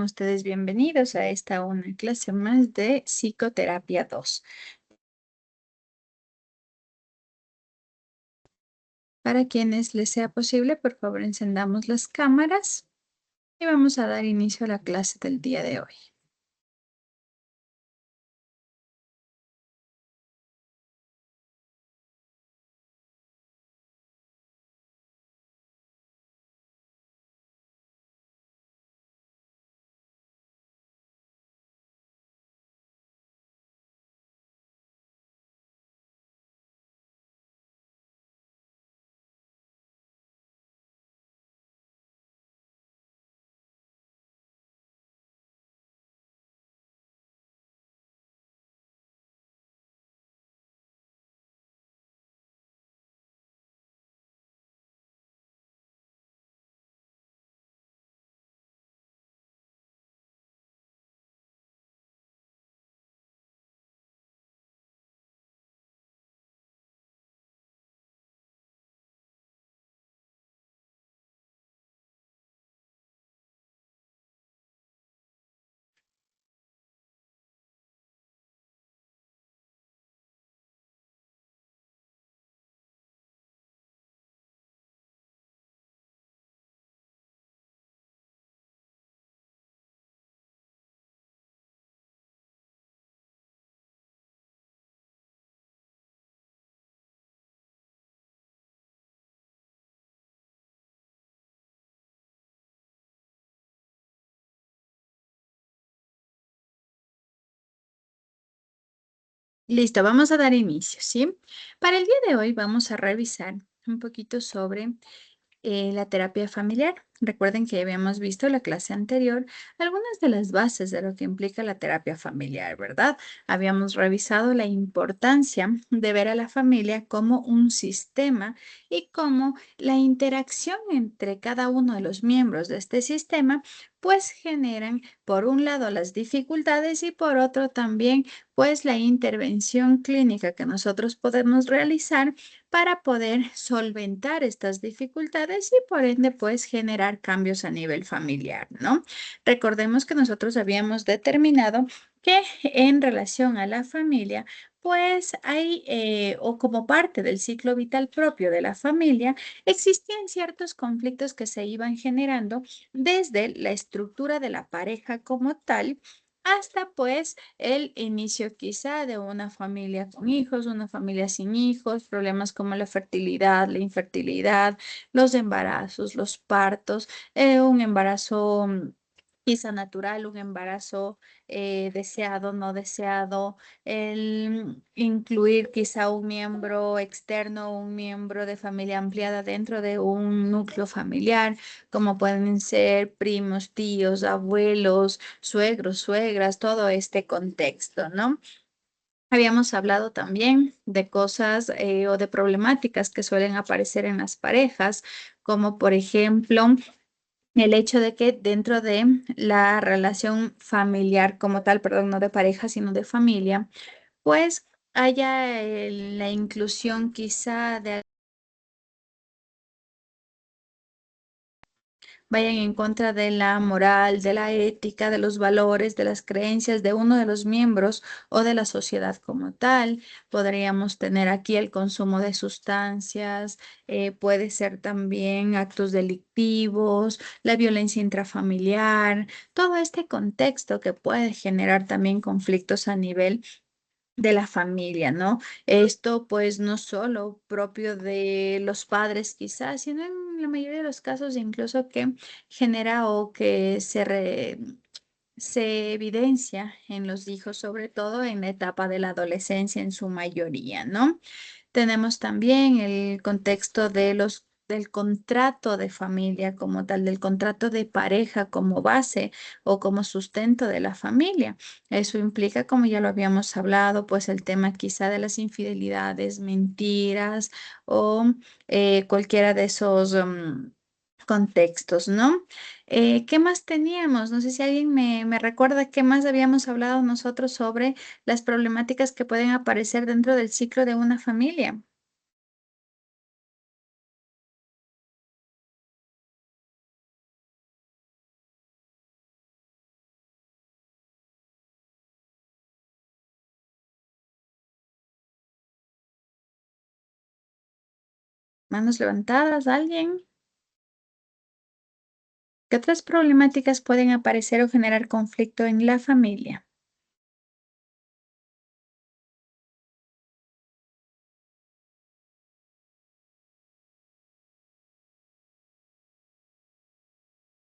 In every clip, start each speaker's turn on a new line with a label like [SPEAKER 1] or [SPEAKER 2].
[SPEAKER 1] Ustedes bienvenidos a esta una clase más de Psicoterapia 2. Para quienes les sea posible, por favor, encendamos las cámaras y vamos a dar inicio a la clase del día de hoy. Listo, vamos a dar inicio, ¿sí? Para el día de hoy vamos a revisar un poquito sobre la terapia familiar. Recuerden que habíamos visto en la clase anterior algunas de las bases de lo que implica la terapia familiar, ¿verdad? Habíamos revisado la importancia de ver a la familia como un sistema y cómo la interacción entre cada uno de los miembros de este sistema pues generan por un lado las dificultades y por otro también pues la intervención clínica que nosotros podemos realizar para poder solventar estas dificultades y por ende, pues generar cambios a nivel familiar, ¿no? Recordemos que nosotros habíamos determinado que en relación a la familia, pues hay, o como parte del ciclo vital propio de la familia, existían ciertos conflictos que se iban generando desde la estructura de la pareja como tal hasta pues el inicio quizá de una familia con hijos, una familia sin hijos, problemas como la fertilidad, la infertilidad, los embarazos, los partos, un embarazo quizá natural, un embarazo deseado, no deseado, el incluir quizá un miembro externo, un miembro de familia ampliada dentro de un núcleo familiar, como pueden ser primos, tíos, abuelos, suegros, suegras, todo este contexto, ¿no? Habíamos hablado también de cosas o de problemáticas que suelen aparecer en las parejas, como por ejemplo el hecho de que dentro de la relación familiar como tal, perdón, no de pareja, sino de familia, pues haya la inclusión quizá de vayan en contra de la moral, de la ética, de los valores, de las creencias de uno de los miembros o de la sociedad como tal. Podríamos tener aquí el consumo de sustancias, puede ser también actos delictivos, la violencia intrafamiliar, todo este contexto que puede generar también conflictos a nivel de la familia, ¿no? Esto pues no solo propio de los padres quizás, sino en la mayoría de los casos incluso que genera o que se evidencia en los hijos, sobre todo en la etapa de la adolescencia en su mayoría, ¿no? Tenemos también el contexto del contrato de familia como tal, del contrato de pareja como base o como sustento de la familia. Eso implica, como ya lo habíamos hablado, pues el tema quizá de las infidelidades, mentiras o cualquiera de esos contextos, ¿no? ¿Qué más teníamos? No sé si alguien me recuerda qué más habíamos hablado nosotros sobre las problemáticas que pueden aparecer dentro del ciclo de una familia. Manos levantadas, ¿alguien? ¿Qué otras problemáticas pueden aparecer o generar conflicto en la familia?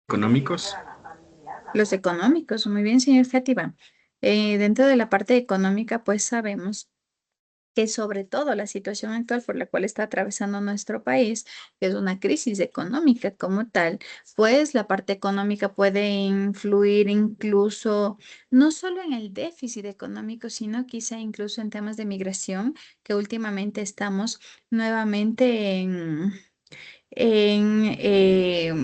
[SPEAKER 2] Económicos.
[SPEAKER 1] Los económicos, muy bien, señor Fátima. Dentro de la parte económica, pues sabemos que sobre todo la situación actual por la cual está atravesando nuestro país, que es una crisis económica como tal, pues la parte económica puede influir incluso no solo en el déficit económico, sino quizá incluso en temas de migración, que últimamente estamos nuevamente en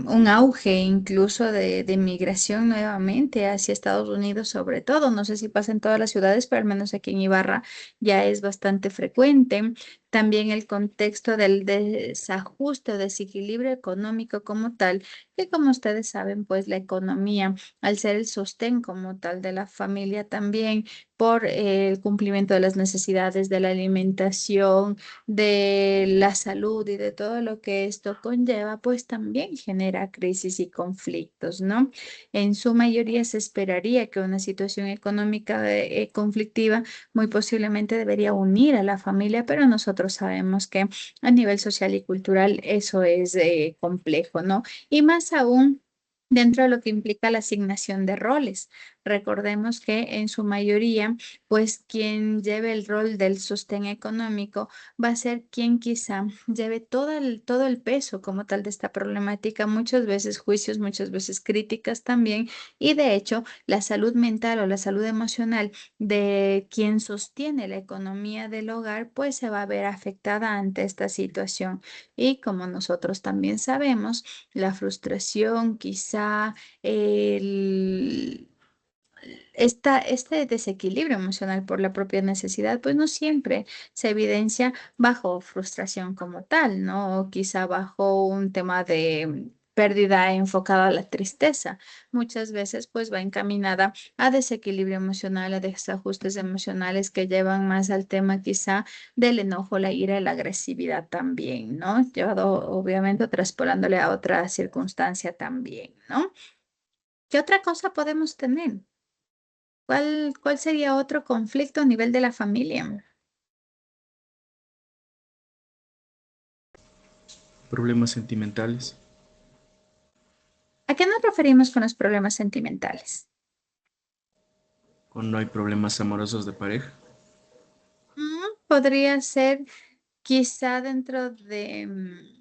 [SPEAKER 1] un auge incluso de migración nuevamente hacia Estados Unidos, sobre todo. No sé si pasa en todas las ciudades, pero al menos aquí en Ibarra ya es bastante frecuente. También el contexto del desajuste o desequilibrio económico como tal, que como ustedes saben, pues la economía, al ser el sostén como tal de la familia también, por el cumplimiento de las necesidades de la alimentación, de la salud y de todo lo que esto conlleva, pues también genera crisis y conflictos, ¿no? En su mayoría se esperaría que una situación económica conflictiva muy posiblemente debería unir a la familia, pero nosotros sabemos que a nivel social y cultural eso es complejo, ¿no? Y más aún dentro de lo que implica la asignación de roles. Recordemos que en su mayoría, pues quien lleve el rol del sostén económico va a ser quien quizá lleve todo el peso como tal de esta problemática, muchas veces juicios, muchas veces críticas también, y de hecho la salud mental o la salud emocional de quien sostiene la economía del hogar, pues se va a ver afectada ante esta situación. Y como nosotros también sabemos, la frustración, quizá el este desequilibrio emocional por la propia necesidad, pues no siempre se evidencia bajo frustración como tal, ¿no? O quizá bajo un tema de pérdida enfocada a la tristeza. Muchas veces pues va encaminada a desequilibrio emocional, a desajustes emocionales que llevan más al tema quizá del enojo, la ira y la agresividad también, ¿no? Llevado obviamente traspolándole a otra circunstancia también, ¿no? ¿Qué otra cosa podemos tener? ¿Cuál sería otro conflicto a nivel de la familia?
[SPEAKER 2] Problemas sentimentales.
[SPEAKER 1] ¿A qué nos referimos con los problemas sentimentales?
[SPEAKER 2] Cuando hay problemas amorosos de pareja.
[SPEAKER 1] Podría ser quizá dentro de,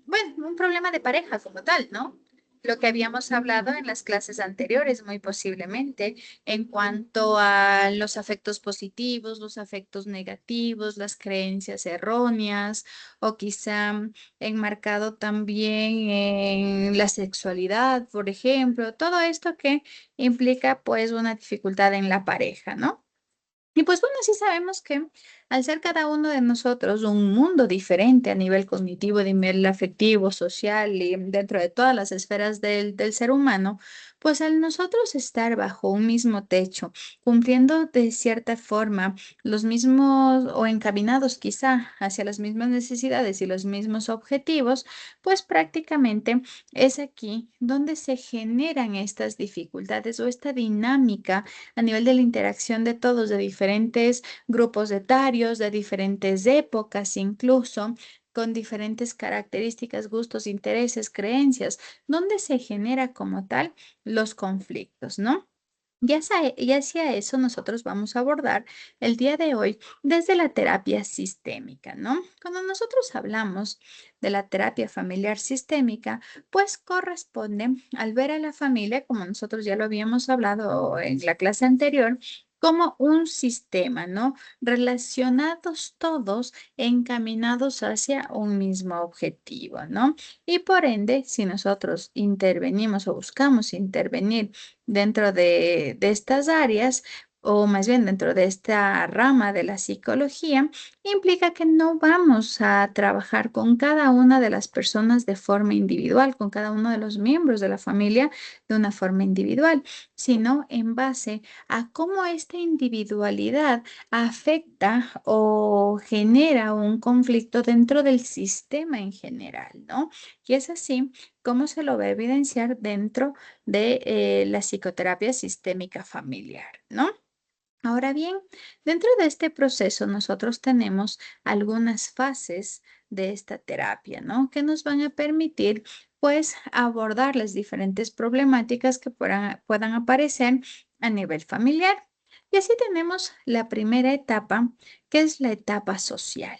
[SPEAKER 1] bueno, un problema de pareja como tal, ¿no? Lo que habíamos hablado en las clases anteriores, muy posiblemente, en cuanto a los afectos positivos, los afectos negativos, las creencias erróneas, o quizá enmarcado también en la sexualidad, por ejemplo, todo esto que implica pues una dificultad en la pareja, ¿no? Y pues bueno, sí sabemos que al ser cada uno de nosotros un mundo diferente a nivel cognitivo, a nivel afectivo, social y dentro de todas las esferas del ser humano, pues al nosotros estar bajo un mismo techo, cumpliendo de cierta forma los mismos o encaminados quizá hacia las mismas necesidades y los mismos objetivos, pues prácticamente es aquí donde se generan estas dificultades o esta dinámica a nivel de la interacción de todos, de diferentes grupos etarios, de diferentes épocas incluso, con diferentes características, gustos, intereses, creencias, donde se genera como tal los conflictos, ¿no? Y hacia eso nosotros vamos a abordar el día de hoy desde la terapia sistémica, ¿no? Cuando nosotros hablamos de la terapia familiar sistémica, pues corresponde al ver a la familia, como nosotros ya lo habíamos hablado en la clase anterior, como un sistema, ¿no? Relacionados todos, encaminados hacia un mismo objetivo, ¿no? Y por ende, si nosotros intervenimos o buscamos intervenir dentro de estas áreas, o más bien dentro de esta rama de la psicología, implica que no vamos a trabajar con cada una de las personas de forma individual, con cada uno de los miembros de la familia de una forma individual, sino en base a cómo esta individualidad afecta o genera un conflicto dentro del sistema en general, ¿no? Y es así como se lo va a evidenciar dentro de la psicoterapia sistémica familiar, ¿no? Ahora bien, dentro de este proceso nosotros tenemos algunas fases de esta terapia, ¿no? Que nos van a permitir, pues, abordar las diferentes problemáticas que puedan aparecer a nivel familiar. Y así tenemos la primera etapa, que es la etapa social.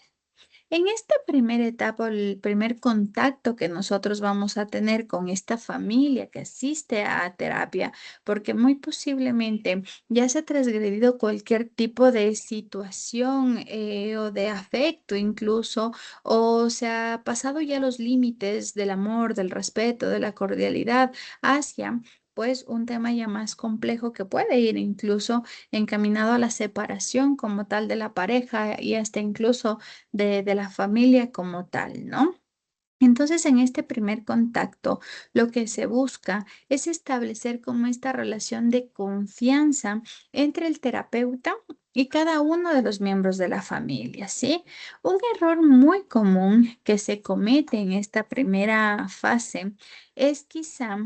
[SPEAKER 1] En esta primera etapa, el primer contacto que nosotros vamos a tener con esta familia que asiste a terapia, porque muy posiblemente ya se ha transgredido cualquier tipo de situación o de afecto incluso, o se ha pasado ya los límites del amor, del respeto, de la cordialidad hacia pues un tema ya más complejo que puede ir incluso encaminado a la separación como tal de la pareja y hasta incluso de la familia como tal, ¿no? Entonces, en este primer contacto, lo que se busca es establecer como esta relación de confianza entre el terapeuta y cada uno de los miembros de la familia, ¿sí? Un error muy común que se comete en esta primera fase es quizá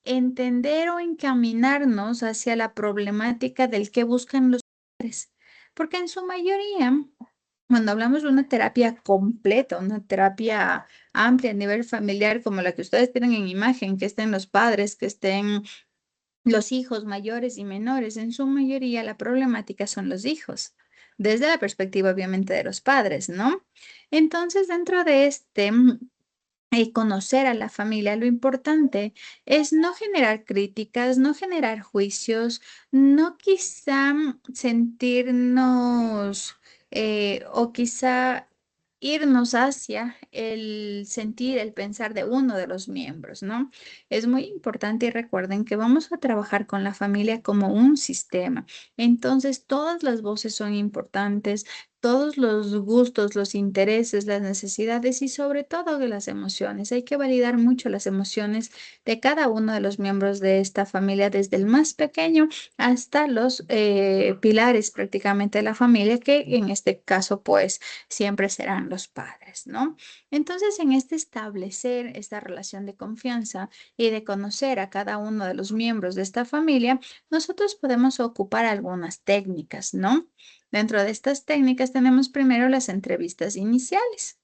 [SPEAKER 1] entender o encaminarnos hacia la problemática del que buscan los padres, porque en su mayoría cuando hablamos de una terapia completa, una terapia amplia a nivel familiar, como la que ustedes tienen en imagen, que estén los padres, que estén los hijos mayores y menores, en su mayoría la problemática son los hijos, desde la perspectiva obviamente de los padres, ¿no? Entonces, dentro de este conocer a la familia, lo importante es no generar críticas, no generar juicios, no quizá sentirnos o quizá irnos hacia el sentir, el pensar de uno de los miembros, ¿no? Es muy importante y recuerden que vamos a trabajar con la familia como un sistema. Entonces, todas las voces son importantes, todos los gustos, los intereses, las necesidades y sobre todo de las emociones. Hay que validar mucho las emociones de cada uno de los miembros de esta familia, desde el más pequeño hasta los pilares prácticamente de la familia, que en este caso pues siempre serán los padres, ¿no? Entonces, en este establecer esta relación de confianza y de conocer a cada uno de los miembros de esta familia, nosotros podemos ocupar algunas técnicas, ¿no? Dentro de estas técnicas tenemos primero las entrevistas iniciales.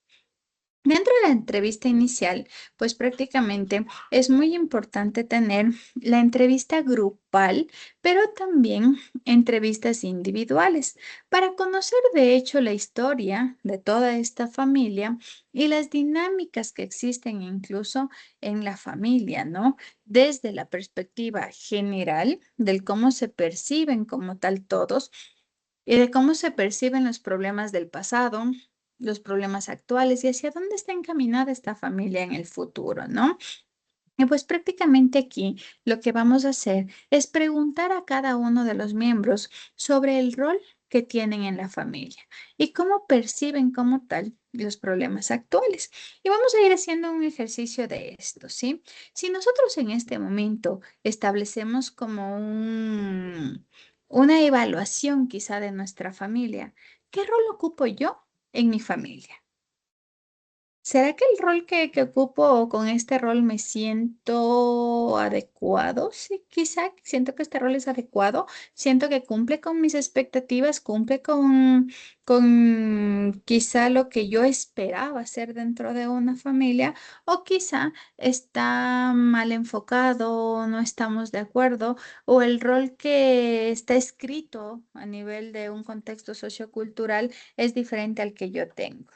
[SPEAKER 1] Dentro de la entrevista inicial, pues prácticamente es muy importante tener la entrevista grupal, pero también entrevistas individuales para conocer de hecho la historia de toda esta familia y las dinámicas que existen incluso en la familia, ¿no? Desde la perspectiva general del cómo se perciben como tal todos y de cómo se perciben los problemas del pasado, los problemas actuales y hacia dónde está encaminada esta familia en el futuro, ¿no? Y pues prácticamente aquí lo que vamos a hacer es preguntar a cada uno de los miembros sobre el rol que tienen en la familia y cómo perciben como tal los problemas actuales. Y vamos a ir haciendo un ejercicio de esto, ¿sí? Si nosotros en este momento establecemos como una evaluación quizá de nuestra familia, ¿qué rol ocupo yo en mi familia? ¿Será que el rol que ocupo o con este rol me siento adecuado? Sí, quizá siento que este rol es adecuado, siento que cumple con mis expectativas, cumple con quizá lo que yo esperaba hacer dentro de una familia, o quizá está mal enfocado, no estamos de acuerdo, o el rol que está escrito a nivel de un contexto sociocultural es diferente al que yo tengo.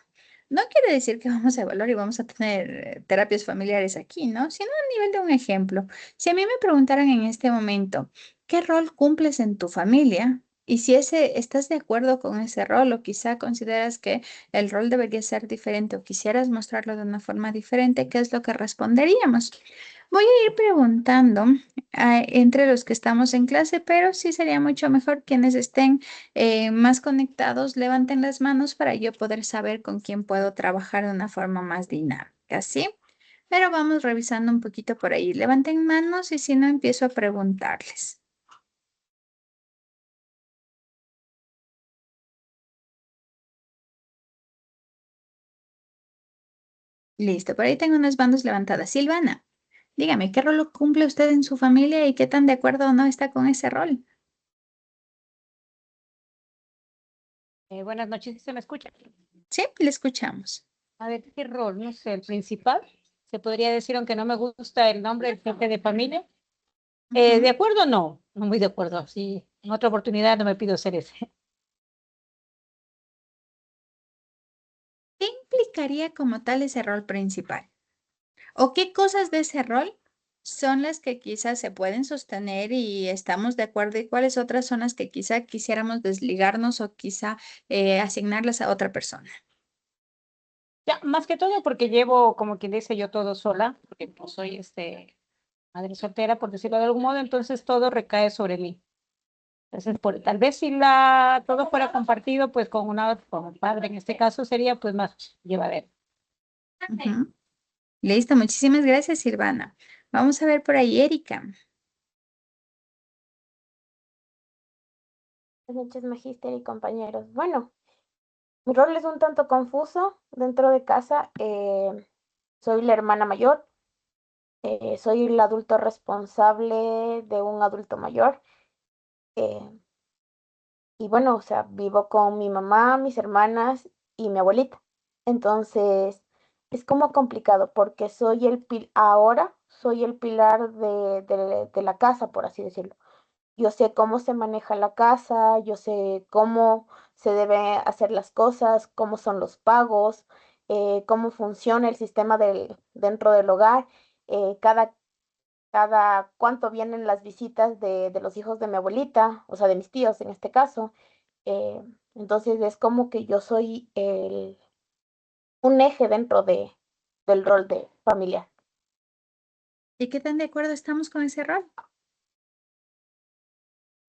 [SPEAKER 1] No quiere decir que vamos a evaluar y vamos a tener terapias familiares aquí, ¿no? Sino a nivel de un ejemplo. Si a mí me preguntaran en este momento, ¿qué rol cumples en tu familia? Y si estás de acuerdo con ese rol o quizá consideras que el rol debería ser diferente o quisieras mostrarlo de una forma diferente, ¿qué es lo que responderíamos? Voy a ir preguntando entre los que estamos en clase, pero sí sería mucho mejor quienes estén más conectados, levanten las manos para yo poder saber con quién puedo trabajar de una forma más dinámica, ¿sí? Pero vamos revisando un poquito por ahí. Levanten manos y si no, empiezo a preguntarles. Listo, por ahí tengo unas manos levantadas. Silvana, dígame, ¿qué rol cumple usted en su familia y qué tan de acuerdo o no está con ese rol?
[SPEAKER 3] Buenas noches, ¿sí ¿se me escucha?
[SPEAKER 1] Sí, le escuchamos.
[SPEAKER 3] A ver, ¿qué rol? No sé, el principal. Se podría decir, aunque no me gusta el nombre, el jefe de familia. ¿De
[SPEAKER 1] Ujú.
[SPEAKER 3] acuerdo? No, no muy de acuerdo. Sí, en otra oportunidad no me pido ser ese.
[SPEAKER 1] ¿Qué implicaría como tal ese rol principal? ¿O qué cosas de ese rol son las que quizás se pueden sostener y estamos de acuerdo y cuáles otras son las que quizá quisiéramos desligarnos o quizá asignarlas a otra persona?
[SPEAKER 3] Ya, más que todo porque llevo, como quien dice, yo todo sola, porque no soy madre soltera, por decirlo de algún modo, entonces todo recae sobre mí. Entonces, tal vez si todo fuera compartido, pues con un padre en este caso sería pues más llevadero.
[SPEAKER 1] Ujú. Listo, muchísimas gracias, Silvana. Vamos a ver por ahí, Erika.
[SPEAKER 4] Buenas noches, magíster y compañeros. Bueno, mi rol es un tanto confuso dentro de casa. Soy la hermana mayor, soy el adulto responsable de un adulto mayor. eh, y bueno, o sea, vivo con mi mamá, mis hermanas y mi abuelita. Entonces, es como complicado porque ahora soy el pilar de la casa, por así decirlo. Yo sé cómo se maneja la casa, yo sé cómo se debe hacer las cosas, cómo son los pagos, cómo funciona el sistema dentro del hogar, cada cuánto vienen las visitas de los hijos de mi abuelita, o sea, de mis tíos en este caso. Eh, entonces es como que yo soy un eje del rol de familiar.
[SPEAKER 1] ¿Y qué tan de acuerdo estamos con ese rol?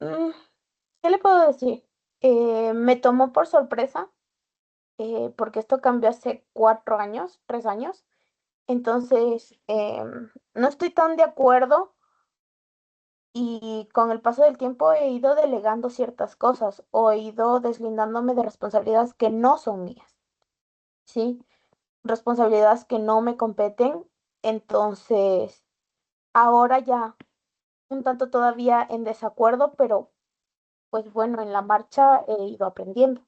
[SPEAKER 4] Mm, ¿Qué le puedo decir? Me tomó por sorpresa porque esto cambió hace 4 años, 3 años. Entonces, no estoy tan de acuerdo y con el paso del tiempo he ido delegando ciertas cosas o he ido deslindándome de responsabilidades que no son mías, ¿sí? Responsabilidades que no me competen. Entonces, ahora ya un tanto todavía en desacuerdo, pero pues bueno, en la marcha he ido aprendiendo.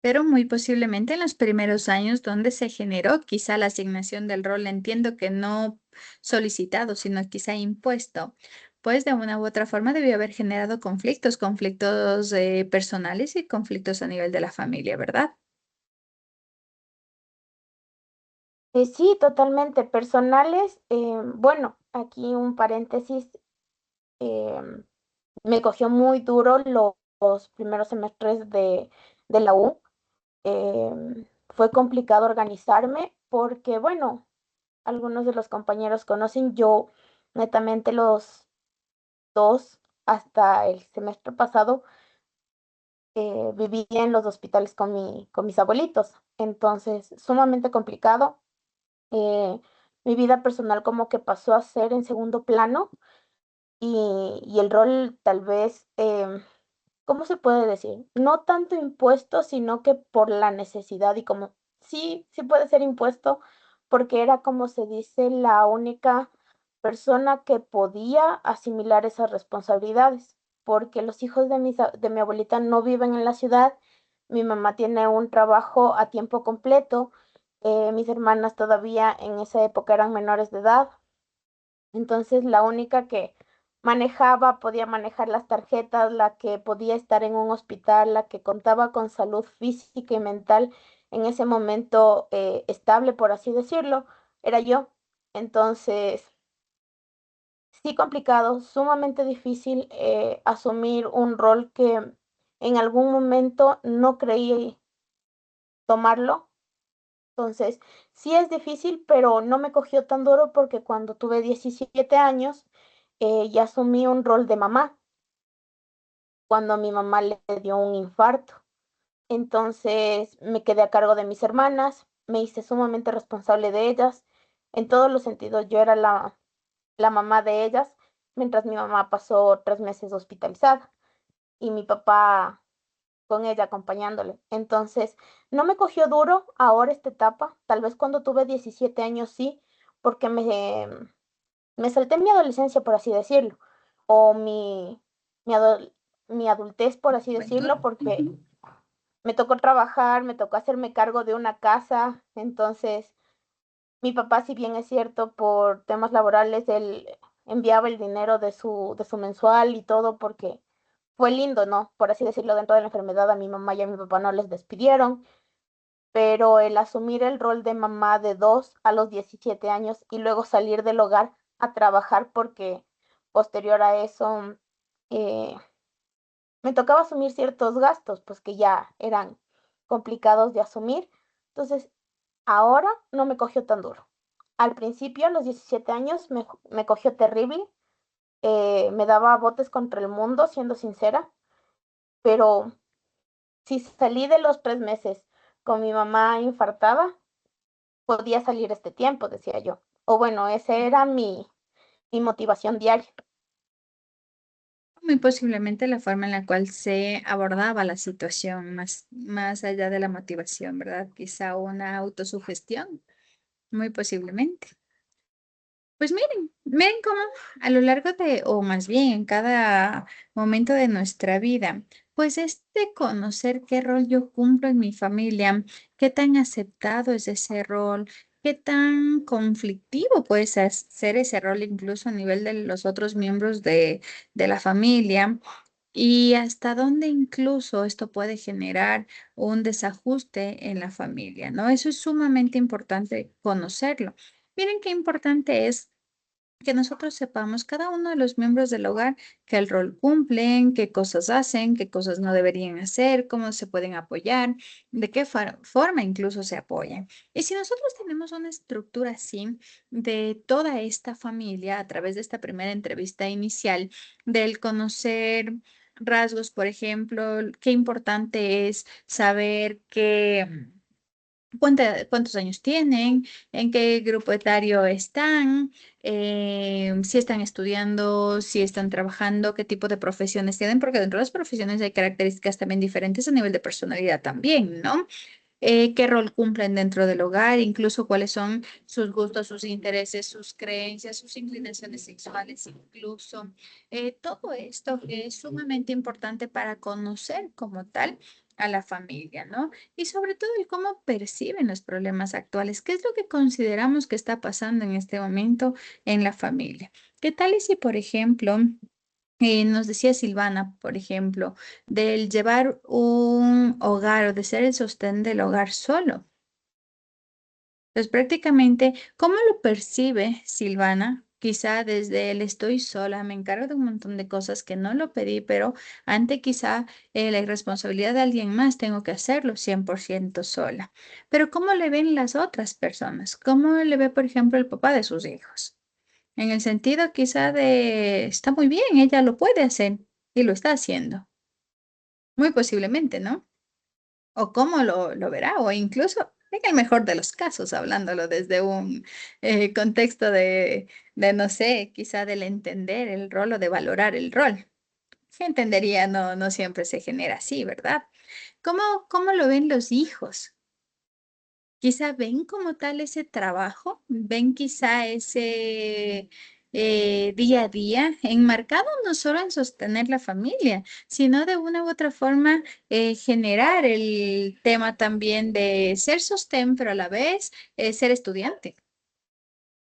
[SPEAKER 1] Pero muy posiblemente en los primeros años donde se generó quizá la asignación del rol, entiendo que no solicitado, sino quizá impuesto, pues de una u otra forma debió haber generado conflictos, conflictos personales y conflictos a nivel de la familia, ¿verdad?
[SPEAKER 4] Sí, totalmente. Personales, bueno, aquí un paréntesis, em, me cogió muy duro los primeros semestres de la U. Fue complicado organizarme porque, bueno, algunos de los compañeros conocen, yo netamente los dos hasta el semestre pasado vivía en los hospitales con mis abuelitos. Entonces, sumamente complicado. eh, Mi vida personal como que pasó a ser en segundo plano y el rol tal vez, ¿cómo se puede decir? No tanto impuesto, sino que por la necesidad y como sí, sí puede ser impuesto, porque era como se dice la única persona que podía asimilar esas responsabilidades, porque los hijos de mi abuelita no viven en la ciudad, mi mamá tiene un trabajo a tiempo completo, mis hermanas todavía en esa época eran menores de edad, entonces, la única que podía manejar las tarjetas, la que podía estar en un hospital, la que contaba con salud física y mental en ese momento estable, por así decirlo, era yo. Entonces, sí complicado, sumamente difícil asumir un rol que en algún momento no creí tomarlo. Entonces, sí es difícil, pero no me cogió tan duro porque cuando tuve 17 años ya asumí un rol de mamá, cuando a mi mamá le dio un infarto. Entonces me quedé a cargo de mis hermanas, me hice sumamente responsable de ellas. En todos los sentidos, yo era la mamá de ellas, mientras mi mamá pasó 3 meses hospitalizada y mi papá con ella acompañándole. Entonces, no me cogió duro ahora esta etapa, tal vez cuando tuve 17 años sí, porque me salté mi adolescencia, por así decirlo, o mi, adol- mi adultez, por así
[SPEAKER 1] Juventud.
[SPEAKER 4] decirlo, porque me tocó trabajar, me tocó hacerme cargo de una casa, entonces mi papá, si bien es cierto, por temas laborales, él enviaba el dinero de su mensual y todo porque fue lindo, ¿no? Por así decirlo, dentro de la enfermedad a mi mamá y a mi papá no les despidieron, pero el asumir el rol de mamá de dos a los 17 años y luego salir del hogar a trabajar porque posterior a eso eh, me tocaba asumir ciertos gastos, pues que ya eran complicados de asumir. Entonces, ahora no me cogió tan duro. Al principio, a los 17 años, me cogió terrible. Me daba botes contra el mundo, siendo sincera, pero si salí de los 3 meses con mi mamá infartada, podía salir este tiempo, decía yo. O bueno, esa era mi motivación diaria.
[SPEAKER 1] Muy posiblemente la forma en la cual se abordaba la situación, más allá de la motivación, ¿verdad? Quizá una autosugestión, muy posiblemente. Pues miren cómo a lo largo de, o más bien en cada momento de nuestra vida, pues es de conocer qué rol yo cumplo en mi familia, qué tan aceptado es ese rol, qué tan conflictivo puede ser ese rol incluso a nivel de los otros miembros de la familia. Y hasta dónde incluso esto puede generar un desajuste en la familia, ¿no? Eso es sumamente importante conocerlo. Miren qué importante es que nosotros sepamos cada uno de los miembros del hogar qué el rol cumplen, qué cosas hacen, qué cosas no deberían hacer, cómo se pueden apoyar, de qué forma incluso se apoyan. Y si nosotros tenemos una estructura así de toda esta familia a través de esta primera entrevista inicial, del conocer rasgos, por ejemplo, qué importante es saber que cuántos años tienen, en qué grupo etario están, si están estudiando, si están trabajando, qué tipo de profesiones tienen, porque dentro de las profesiones hay características también diferentes a nivel de personalidad también, ¿no? Qué rol cumplen dentro del hogar, incluso cuáles son sus gustos, sus intereses, sus creencias, sus inclinaciones sexuales, incluso todo esto que es sumamente importante para conocer como tal a la familia, ¿no? Y sobre todo el cómo perciben los problemas actuales, qué es lo que consideramos que está pasando en este momento en la familia. ¿Qué tal y si, por ejemplo, nos decía Silvana, por ejemplo, del llevar un hogar o de ser el sostén del hogar solo? Pues prácticamente, ¿cómo lo percibe Silvana? Quizá desde el estoy sola, me encargo de un montón de cosas que no lo pedí, pero ante quizá la irresponsabilidad de alguien más, tengo que hacerlo 100% sola. Pero ¿cómo le ven las otras personas? ¿Cómo le ve, por ejemplo, el papá de sus hijos? En el sentido quizá de, está muy bien, ella lo puede hacer y lo está haciendo. Muy posiblemente, ¿no? O cómo lo verá, o incluso en el mejor de los casos, hablándolo desde un contexto de, no sé, quizá del entender el rol o de valorar el rol. Se entendería, no siempre se genera así, ¿verdad? ¿Cómo lo ven los hijos? Quizá ven como tal ese trabajo, ven quizá ese día a día enmarcado no solo en sostener la familia, sino de una u otra forma generar el tema también de ser sostén, pero a la vez ser estudiante.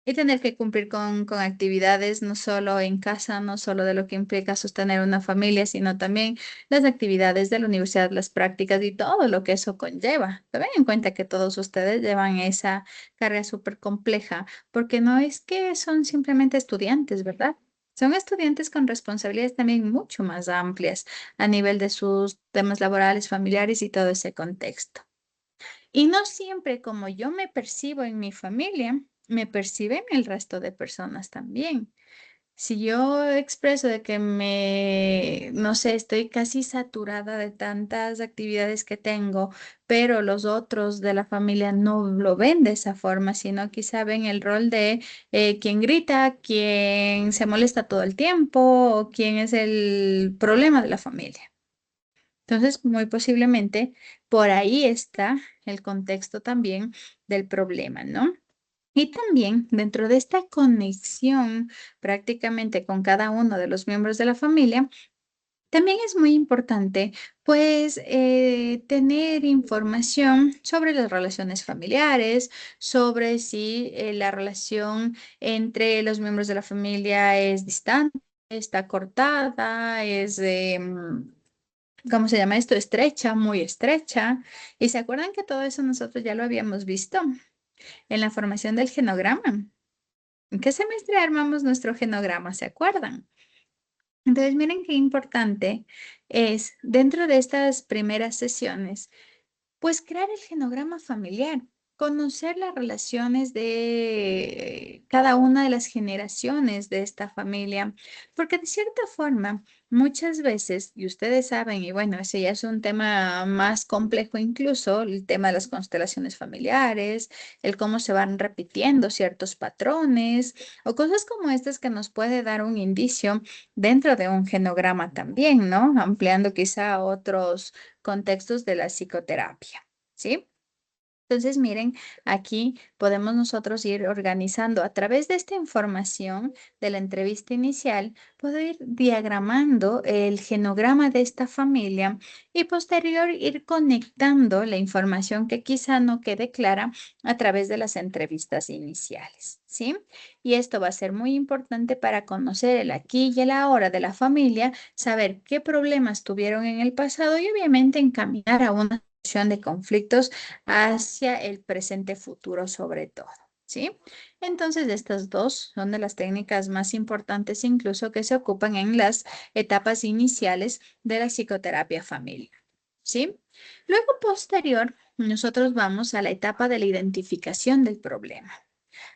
[SPEAKER 1] Y tener que cumplir con actividades no solo en casa, no solo de lo que implica sostener una familia, sino también las actividades de la universidad, las prácticas y todo lo que eso conlleva. Tomen en cuenta que todos ustedes llevan esa carga súper compleja, porque no es que son simplemente estudiantes, ¿verdad? Son estudiantes con responsabilidades también mucho más amplias a nivel de sus temas laborales, familiares y todo ese contexto. Y no siempre como yo me percibo en mi familia, me perciben el resto de personas también. Si yo expreso de que no sé, estoy casi saturada de tantas actividades que tengo, pero los otros de la familia no lo ven de esa forma, sino quizá ven el rol de quien grita, quien se molesta todo el tiempo o quien es el problema de la familia. Entonces, muy posiblemente por ahí está el contexto también del problema, ¿no? Y también dentro de esta conexión prácticamente con cada uno de los miembros de la familia, también es muy importante pues tener información sobre las relaciones familiares, sobre si la relación entre los miembros de la familia es distante, está cortada, ¿cómo se llama esto? Estrecha, muy estrecha. Y se acuerdan que todo eso nosotros ya lo habíamos visto en la formación del genograma. ¿En qué semestre armamos nuestro genograma? ¿Se acuerdan? Entonces, miren qué importante es dentro de estas primeras sesiones pues crear el genograma familiar, conocer las relaciones de cada una de las generaciones de esta familia, porque de cierta forma, muchas veces, y ustedes saben, y bueno, ese ya es un tema más complejo incluso, el tema de las constelaciones familiares, el cómo se van repitiendo ciertos patrones o cosas como estas que nos puede dar un indicio dentro de un genograma también, ¿no? Ampliando quizá a otros contextos de la psicoterapia, ¿sí? Entonces, miren, aquí podemos nosotros ir organizando a través de esta información de la entrevista inicial, puedo ir diagramando el genograma de esta familia y posterior ir conectando la información que quizá no quede clara a través de las entrevistas iniciales, ¿sí? Y esto va a ser muy importante para conocer el aquí y el ahora de la familia, saber qué problemas tuvieron en el pasado y obviamente encaminar a una solución de conflictos hacia el presente futuro sobre todo, ¿sí? Entonces, estas dos son de las técnicas más importantes incluso que se ocupan en las etapas iniciales de la psicoterapia familiar, ¿sí? Luego, posterior, nosotros vamos a la etapa de la identificación del problema.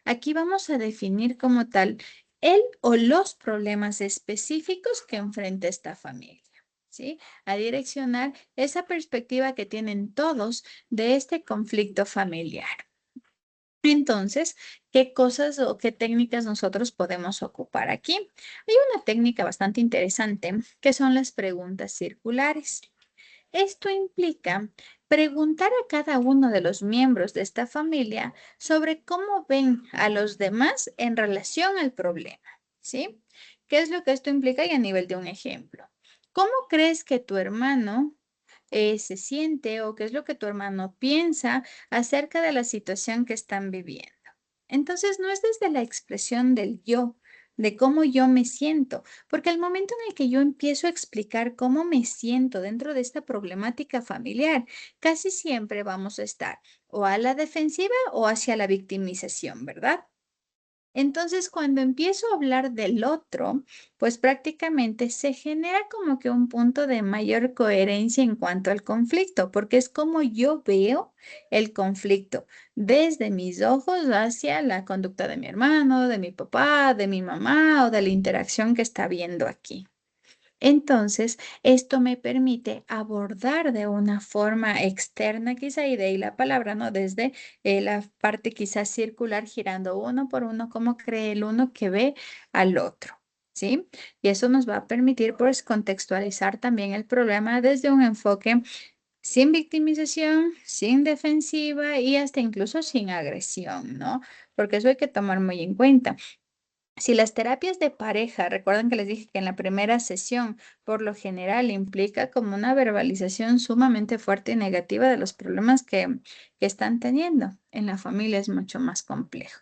[SPEAKER 1] Aquí vamos a definir como tal el o los problemas específicos que enfrenta esta familia. ¿Sí? A direccionar esa perspectiva que tienen todos de este conflicto familiar. Entonces, ¿qué cosas o qué técnicas nosotros podemos ocupar aquí? Hay una técnica bastante interesante que son las preguntas circulares. Esto implica preguntar a cada uno de los miembros de esta familia sobre cómo ven a los demás en relación al problema, ¿sí? ¿Qué es lo que esto implica? Y a nivel de un ejemplo. ¿Cómo crees que tu hermano se siente o qué es lo que tu hermano piensa acerca de la situación que están viviendo? Entonces, no es desde la expresión del yo, de cómo yo me siento, porque al momento en el que yo empiezo a explicar cómo me siento dentro de esta problemática familiar, casi siempre vamos a estar o a la defensiva o hacia la victimización, ¿verdad? Entonces, cuando empiezo a hablar del otro, pues prácticamente se genera como que un punto de mayor coherencia en cuanto al conflicto, porque es como yo veo el conflicto desde mis ojos hacia la conducta de mi hermano, de mi papá, de mi mamá o de la interacción que está viendo aquí. Entonces, esto me permite abordar de una forma externa, quizá, y de ahí la palabra, ¿no? Desde la parte quizás circular, girando uno por uno, como cree el uno que ve al otro, ¿sí? Y eso nos va a permitir, pues, contextualizar también el problema desde un enfoque sin victimización, sin defensiva y hasta incluso sin agresión, ¿no? Porque eso hay que tomar muy en cuenta. Si las terapias de pareja, recuerdan que les dije que en la primera sesión, por lo general, implica como una verbalización sumamente fuerte y negativa de los problemas que están teniendo en la familia, es mucho más complejo,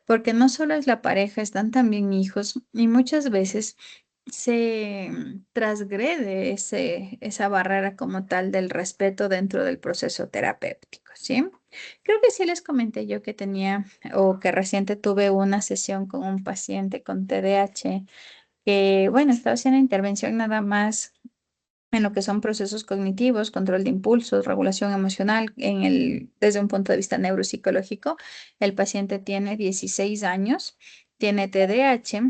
[SPEAKER 1] porque no solo es la pareja, están también hijos y muchas veces se transgrede esa barrera como tal del respeto dentro del proceso terapéutico, ¿sí? Creo que sí les comenté yo que tenía o que reciente tuve una sesión con un paciente con TDAH que, bueno, estaba haciendo intervención nada más en lo que son procesos cognitivos, control de impulsos, regulación emocional, desde un punto de vista neuropsicológico. El paciente tiene 16 años, tiene TDAH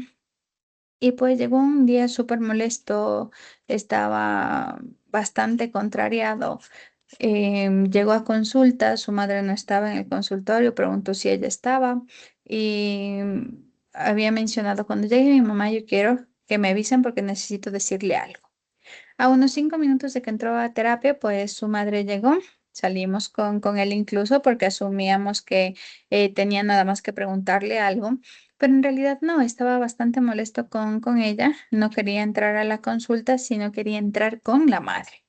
[SPEAKER 1] y pues llegó un día súper molesto, estaba bastante contrariado. Llegó a consulta, su madre no estaba en el consultorio, preguntó si ella estaba y había mencionado, cuando llegue mi mamá, yo quiero que me avisen porque necesito decirle algo. A unos 5 minutos de que entró a terapia, pues su madre llegó. Salimos con él incluso porque asumíamos que tenía nada más que preguntarle algo, pero en realidad no, estaba bastante molesto con ella. No quería entrar a la consulta, sino quería entrar con la madre.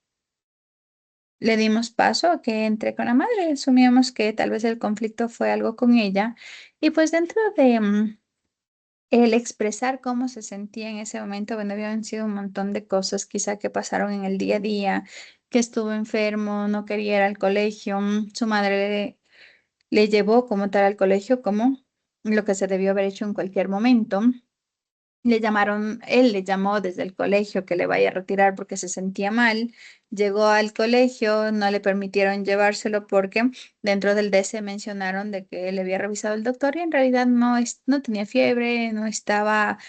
[SPEAKER 1] Le dimos paso a que entre con la madre. Asumíamos que tal vez el conflicto fue algo con ella. Y pues dentro de el expresar cómo se sentía en ese momento, bueno, habían sido un montón de cosas quizá que pasaron en el día a día, que estuvo enfermo, no quería ir al colegio, su madre le llevó como tal al colegio como lo que se debió haber hecho en cualquier momento. Le llamaron, él le llamó desde el colegio que le vaya a retirar porque se sentía mal. Llegó al colegio, no le permitieron llevárselo porque dentro del DC mencionaron de que le había revisado el doctor y en realidad no tenía fiebre, no estaba,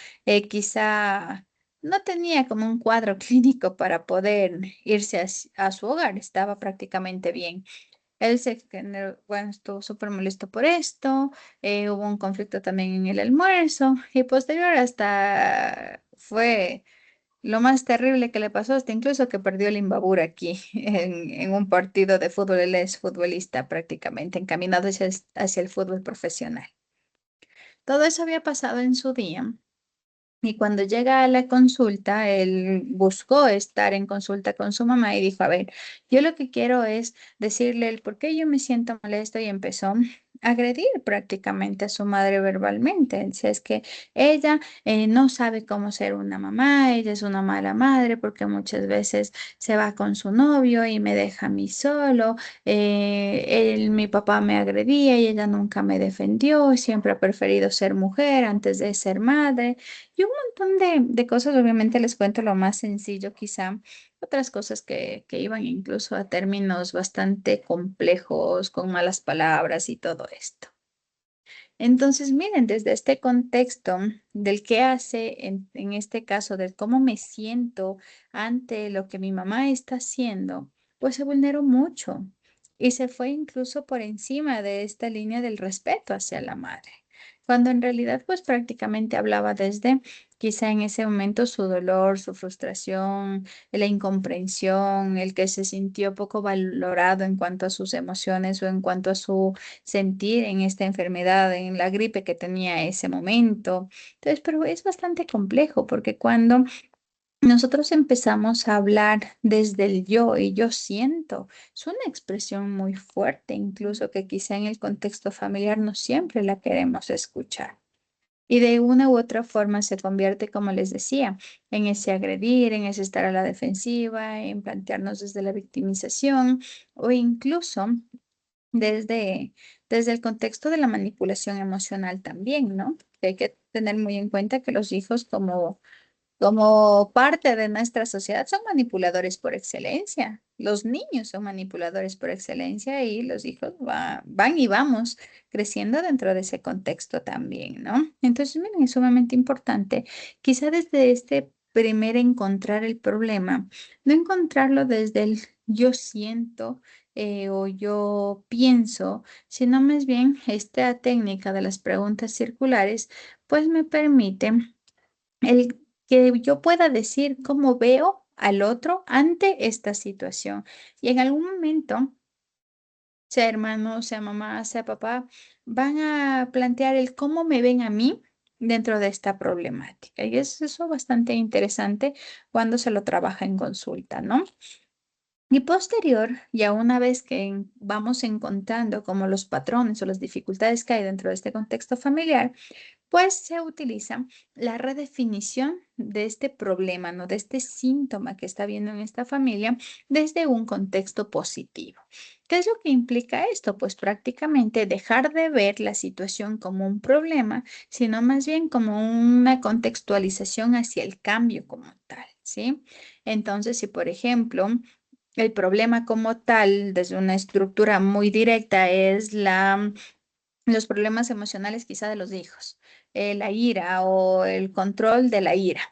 [SPEAKER 1] quizá, no tenía como un cuadro clínico para poder irse a su hogar, estaba prácticamente bien. Él bueno, estuvo súper molesto por esto, hubo un conflicto también en el almuerzo y posterior hasta fue lo más terrible que le pasó, hasta incluso que perdió el Imbabura aquí en un partido de fútbol. Él es futbolista prácticamente, encaminado hacia el fútbol profesional. Todo eso había pasado en su día. Y cuando llega a la consulta, él buscó estar en consulta con su mamá y dijo, a ver, yo lo que quiero es decirle el por qué yo me siento molesto y empezó a agredir prácticamente a su madre verbalmente. Dice, es que ella no sabe cómo ser una mamá, ella es una mala madre porque muchas veces se va con su novio y me deja a mí solo. Mi papá me agredía y ella nunca me defendió, siempre ha preferido ser mujer antes de ser madre. Y un montón de cosas, obviamente les cuento lo más sencillo, quizá otras cosas que iban incluso a términos bastante complejos, con malas palabras y todo esto. Entonces, miren, desde este contexto del qué hace, en este caso, del cómo me siento ante lo que mi mamá está haciendo, pues se vulneró mucho y se fue incluso por encima de esta línea del respeto hacia la madre, cuando en realidad pues prácticamente hablaba desde quizá en ese momento su dolor, su frustración, la incomprensión, el que se sintió poco valorado en cuanto a sus emociones o en cuanto a su sentir en esta enfermedad, en la gripe que tenía ese momento. Entonces, pero es bastante complejo porque cuando nosotros empezamos a hablar desde el yo y yo siento, es una expresión muy fuerte, incluso que quizá en el contexto familiar no siempre la queremos escuchar. Y de una u otra forma se convierte, como les decía, en ese agredir, en ese estar a la defensiva, en plantearnos desde la victimización o incluso desde, desde el contexto de la manipulación emocional también, ¿no? Que hay que tener muy en cuenta que los hijos como parte de nuestra sociedad son manipuladores por excelencia. Los niños son manipuladores por excelencia y los hijos van y vamos creciendo dentro de ese contexto también, ¿no? Entonces, miren, es sumamente importante. Quizá desde este primer encontrar el problema, no encontrarlo desde el yo siento o yo pienso, sino más bien esta técnica de las preguntas circulares, pues me permite el que yo pueda decir cómo veo al otro ante esta situación. Y en algún momento, sea hermano, sea mamá, sea papá, van a plantear el cómo me ven a mí dentro de esta problemática. Y es eso bastante interesante cuando se lo trabaja en consulta, ¿no? Y posterior, ya una vez que vamos encontrando como los patrones o las dificultades que hay dentro de este contexto familiar, pues se utiliza la redefinición de este problema, ¿no? De este síntoma que está habiendo en esta familia desde un contexto positivo. ¿Qué es lo que implica esto? Pues prácticamente dejar de ver la situación como un problema, sino más bien como una contextualización hacia el cambio como tal, ¿sí? Entonces, si por ejemplo, el problema como tal, desde una estructura muy directa, es los problemas emocionales quizá de los hijos, la ira o el control de la ira.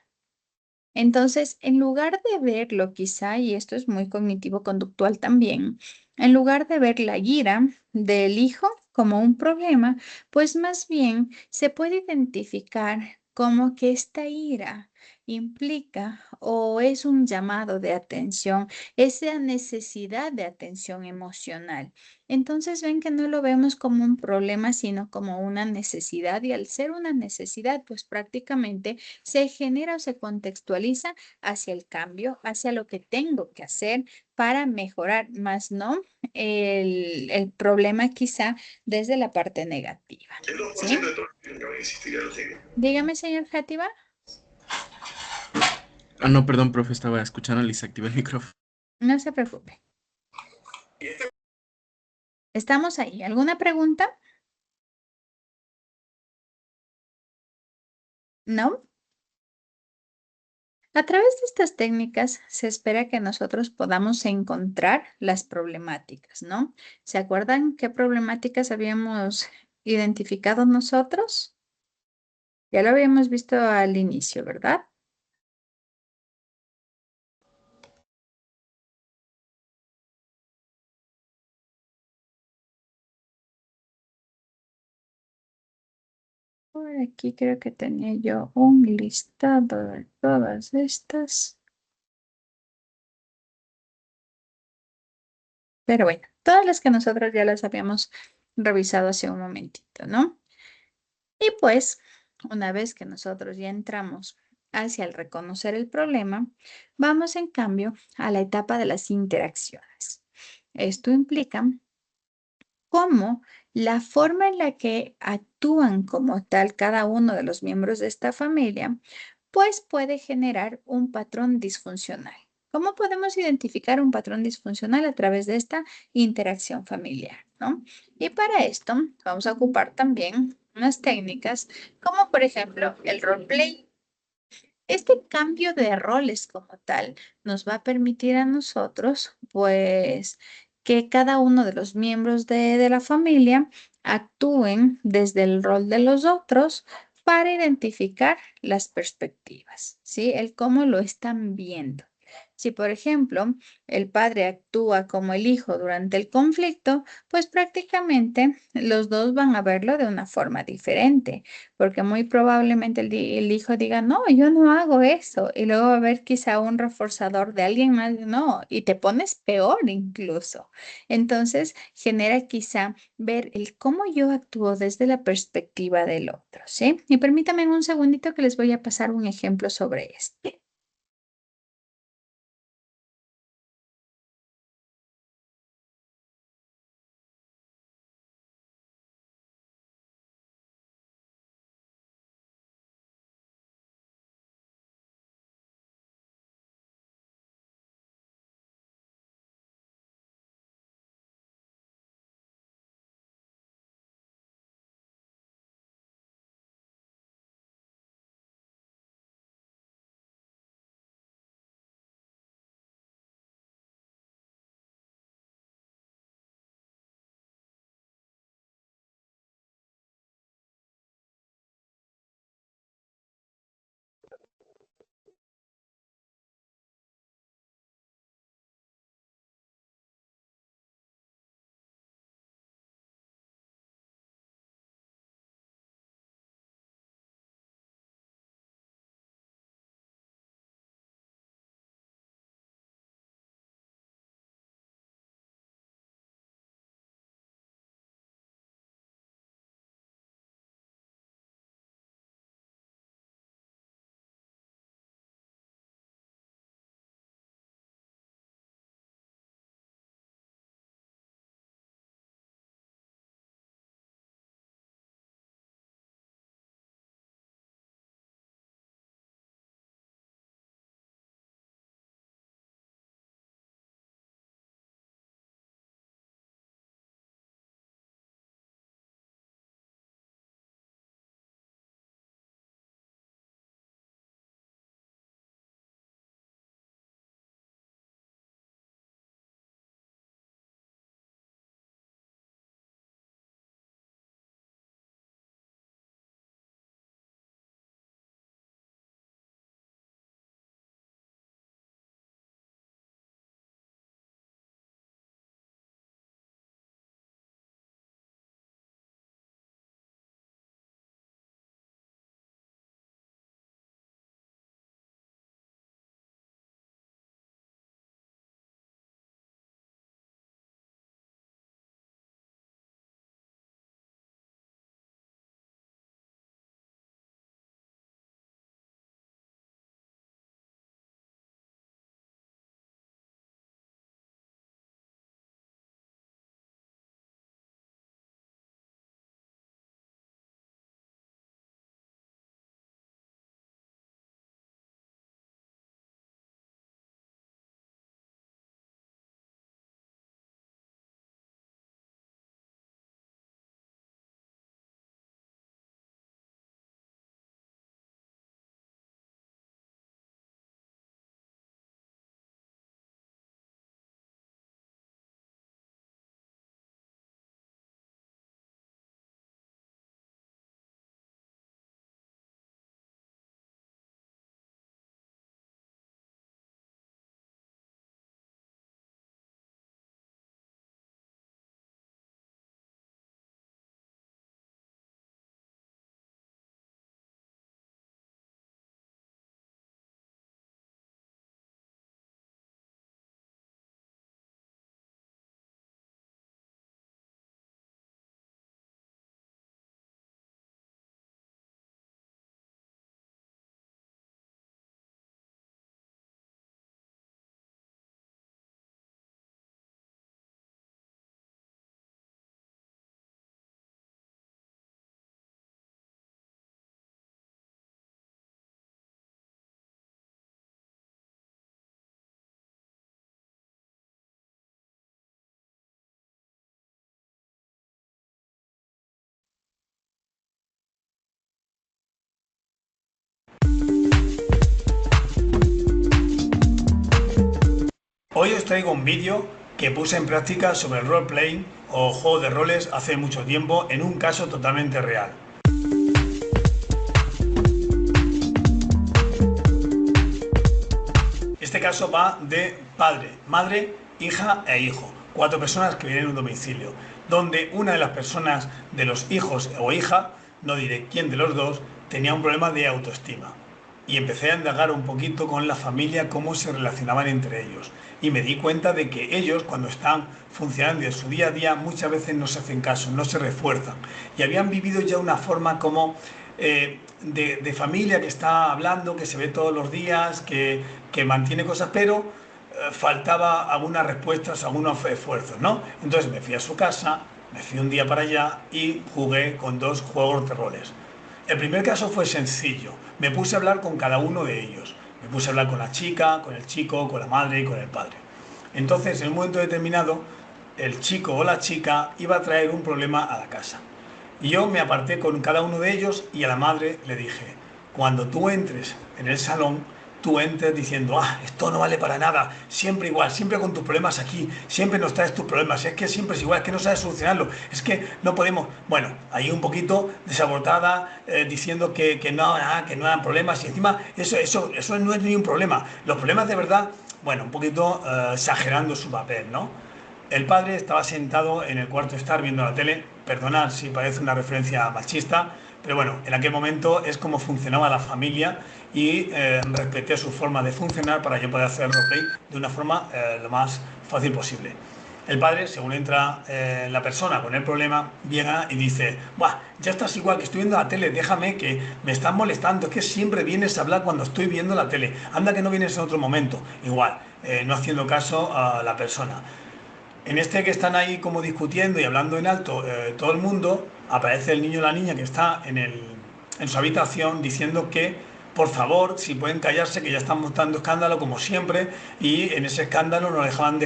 [SPEAKER 1] Entonces, en lugar de verlo quizá, y esto es muy cognitivo-conductual también, en lugar de ver la ira del hijo como un problema, pues más bien se puede identificar como que esta ira implica o es un llamado de atención, esa necesidad de atención emocional. Entonces ven que no lo vemos como un problema, sino como una necesidad, y al ser una necesidad, pues prácticamente se genera o se contextualiza hacia el cambio, hacia lo que tengo que hacer para mejorar, más no el problema quizá desde la parte negativa. ¿Sí? Dígame, señor Játiva.
[SPEAKER 2] Ah, no, perdón, profe, estaba escuchando y se activó el micrófono.
[SPEAKER 1] No se preocupe. Estamos ahí. ¿Alguna pregunta? ¿No? A través de estas técnicas se espera que nosotros podamos encontrar las problemáticas, ¿no? ¿Se acuerdan qué problemáticas habíamos identificado nosotros? Ya lo habíamos visto al inicio, ¿verdad? Por aquí creo que tenía yo un listado de todas estas. Pero bueno, todas las que nosotros ya las habíamos revisado hace un momentito, ¿no? Y pues, una vez que nosotros ya entramos hacia el reconocer el problema, vamos en cambio a la etapa de las interacciones. Esto implica cómo la forma en la que actúan como tal cada uno de los miembros de esta familia, pues puede generar un patrón disfuncional. ¿Cómo podemos identificar un patrón disfuncional? A través de esta interacción familiar, ¿no? Y para esto vamos a ocupar también unas técnicas como por ejemplo el roleplay. Este cambio de roles como tal nos va a permitir a nosotros, pues, que cada uno de los miembros de la familia actúen desde el rol de los otros para identificar las perspectivas, ¿sí? El cómo lo están viendo. Si, por ejemplo, el padre actúa como el hijo durante el conflicto, pues prácticamente los dos van a verlo de una forma diferente, porque muy probablemente el hijo diga, no, yo no hago eso, y luego va a haber quizá un reforzador de alguien más, no, y te pones peor incluso. Entonces, genera quizá ver el cómo yo actúo desde la perspectiva del otro, ¿sí? Y permítame un segundito que les voy a pasar un ejemplo sobre esto.
[SPEAKER 5] os traigo un vídeo que puse en práctica sobre el roleplaying o juego de roles hace mucho tiempo en un caso totalmente real. Este caso va de padre, madre, hija e hijo. 4 personas que vienen a un domicilio, donde una de las personas de los hijos o hija, no diré quién de los dos, tenía un problema de autoestima. Y empecé a indagar un poquito con la familia cómo se relacionaban entre ellos. Y me di cuenta de que ellos, cuando están funcionando en su día a día, muchas veces no se hacen caso, no se refuerzan. Y habían vivido ya una forma como de familia que está hablando, que se ve todos los días, que mantiene cosas, pero faltaba algunas respuestas, algunos esfuerzos, ¿no? Entonces me fui a su casa, me fui un día para allá y jugué con 2 juegos de roles. El primer caso fue sencillo. Me puse a hablar con cada uno de ellos. Me puse a hablar con la chica, con el chico, con la madre y con el padre. Entonces, en un momento determinado, el chico o la chica iba a traer un problema a la casa. Y yo me aparté con cada uno de ellos y a la madre le dije, cuando tú entres en el salón, tú entres diciendo, esto no vale para nada, siempre igual, siempre con tus problemas aquí, siempre nos traes tus problemas, es que siempre es igual, es que no sabes solucionarlo, es que no podemos. Bueno, ahí un poquito desabortada, diciendo que no eran problemas, y encima eso no es ni un problema. Los problemas de verdad, bueno, un poquito exagerando su papel, ¿no? El padre estaba sentado en el cuarto de estar viendo la tele, perdonad si parece una referencia machista, pero bueno, en aquel momento es como funcionaba la familia y respeté su forma de funcionar para yo poder hacer roleplay de una forma lo más fácil posible. El padre, según entra la persona con el problema, llega y dice, ¡buah! Ya estás igual, que estoy viendo la tele, déjame, que me están molestando, es que siempre vienes a hablar cuando estoy viendo la tele, anda que no vienes en otro momento. Igual, no haciendo caso a la persona. En este que están ahí como discutiendo y hablando en alto todo el mundo, aparece el niño o la niña que está en su habitación diciendo que, por favor, si pueden callarse, que ya están montando escándalo como siempre, y en ese escándalo no dejaban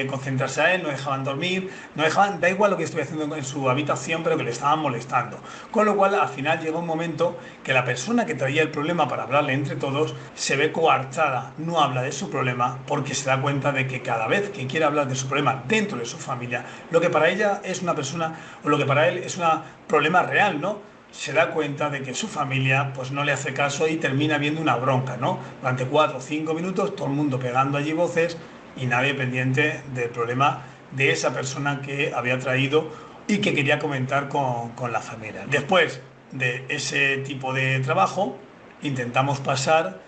[SPEAKER 5] concentrarse a él, no dejaban dormir, no dejaban, da igual lo que estuviera haciendo en su habitación, pero que le estaban molestando. Con lo cual, al final llega un momento que la persona que traía el problema para hablarle entre todos se ve coartada, no habla de su problema, porque se da cuenta de que cada vez que quiere hablar de su problema dentro de su familia, lo que para ella es una persona, o lo que para él es un problema real, ¿no? Se da cuenta de que su familia pues no le hace caso y termina viendo una bronca, ¿no? Durante 4 o 5 minutos todo el mundo pegando allí voces y nadie pendiente del problema de esa persona que había traído y que quería comentar con la familia. Después de ese tipo de trabajo intentamos pasar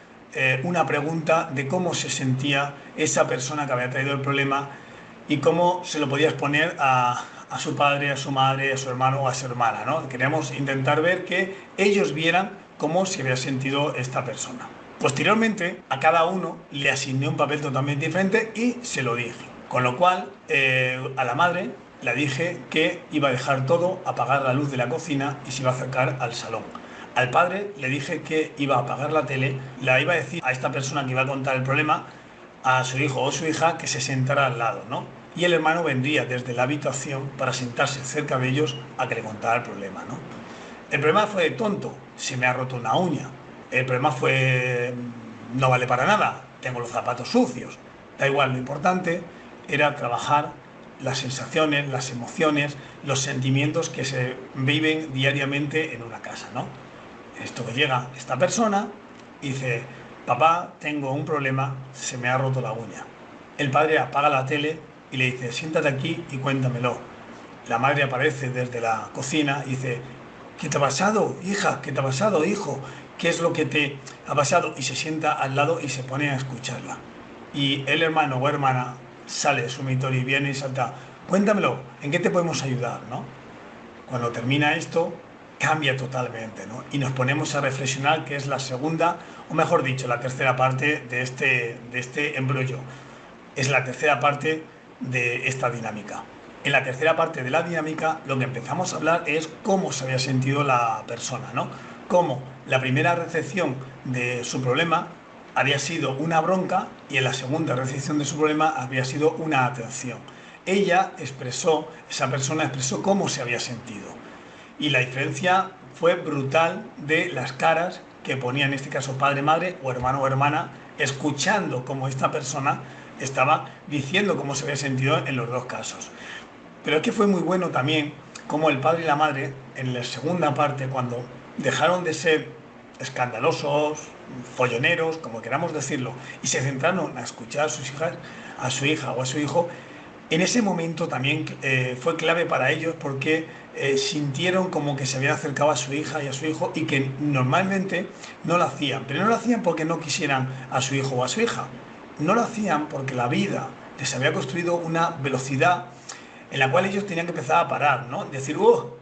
[SPEAKER 5] una pregunta de cómo se sentía esa persona que había traído el problema y cómo se lo podía exponer a su padre, a su madre, a su hermano o a su hermana, ¿no? Queríamos intentar ver que ellos vieran cómo se había sentido esta persona. Posteriormente, a cada uno le asigné un papel totalmente diferente y se lo dije. Con lo cual, a la madre le dije que iba a dejar todo, apagar la luz de la cocina y se iba a acercar al salón. Al padre le dije que iba a apagar la tele, le iba a decir a esta persona que iba a contar el problema, a su hijo o su hija, que se sentara al lado, ¿no? Y el hermano vendría desde la habitación para sentarse cerca de ellos a que le contara el problema, ¿no? El problema fue tonto, se me ha roto una uña. El problema fue, no vale para nada, tengo los zapatos sucios. Da igual, lo importante era trabajar las sensaciones, las emociones, los sentimientos que se viven diariamente en una casa, ¿no? Esto que llega esta persona y dice, papá, tengo un problema, se me ha roto la uña. El padre apaga la tele y le dice, siéntate aquí y cuéntamelo. La madre aparece desde la cocina y dice, ¿qué te ha pasado, hija? ¿Qué te ha pasado, hijo? ¿Qué es lo que te ha pasado? Y se sienta al lado y se pone a escucharla. Y el hermano o hermana sale de su dormitorio y viene y salta, cuéntamelo, ¿en qué te podemos ayudar, no? Cuando termina esto, cambia totalmente, ¿no? Y nos ponemos a reflexionar, que es la segunda, o mejor dicho, la tercera parte de este embrollo. Es la tercera parte de esta dinámica. En la tercera parte de la dinámica lo que empezamos a hablar es cómo se había sentido la persona, ¿no? Cómo la primera recepción de su problema había sido una bronca y en la segunda recepción de su problema había sido una atención. Esa persona expresó cómo se había sentido. Y la diferencia fue brutal de las caras que ponía en este caso padre, madre o hermano o hermana, escuchando cómo esta persona estaba diciendo cómo se había sentido en los dos casos. Pero es que fue muy bueno también como el padre y la madre, en la segunda parte, cuando dejaron de ser escandalosos, folloneros, como queramos decirlo, y se centraron a escuchar a sus hijas, a su hija o a su hijo, en ese momento también fue clave para ellos porque sintieron como que se habían acercado a su hija y a su hijo y que normalmente no lo hacían. Pero no lo hacían porque no quisieran a su hijo o a su hija. No lo hacían porque la vida les había construido una velocidad en la cual ellos tenían que empezar a parar, ¿no? Decir,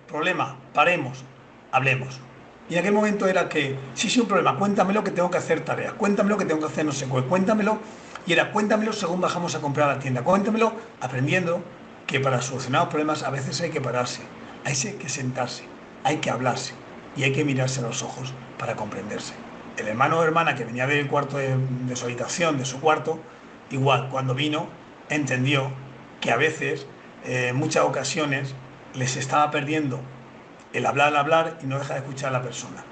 [SPEAKER 5] problema, paremos, hablemos. Y en aquel momento era que, sí, un problema, cuéntamelo que tengo que hacer tareas, cuéntamelo que tengo que hacer no sé qué, cuéntamelo. Y era, cuéntamelo según bajamos a comprar a la tienda, cuéntamelo aprendiendo que para solucionar los problemas a veces hay que pararse, hay que sentarse, hay que hablarse y hay que mirarse a los ojos para comprenderse. El hermano o hermana que venía del cuarto de su habitación, de su cuarto, igual, cuando vino, entendió que a veces, en muchas ocasiones, les estaba perdiendo el hablar y no dejar de escuchar a la persona.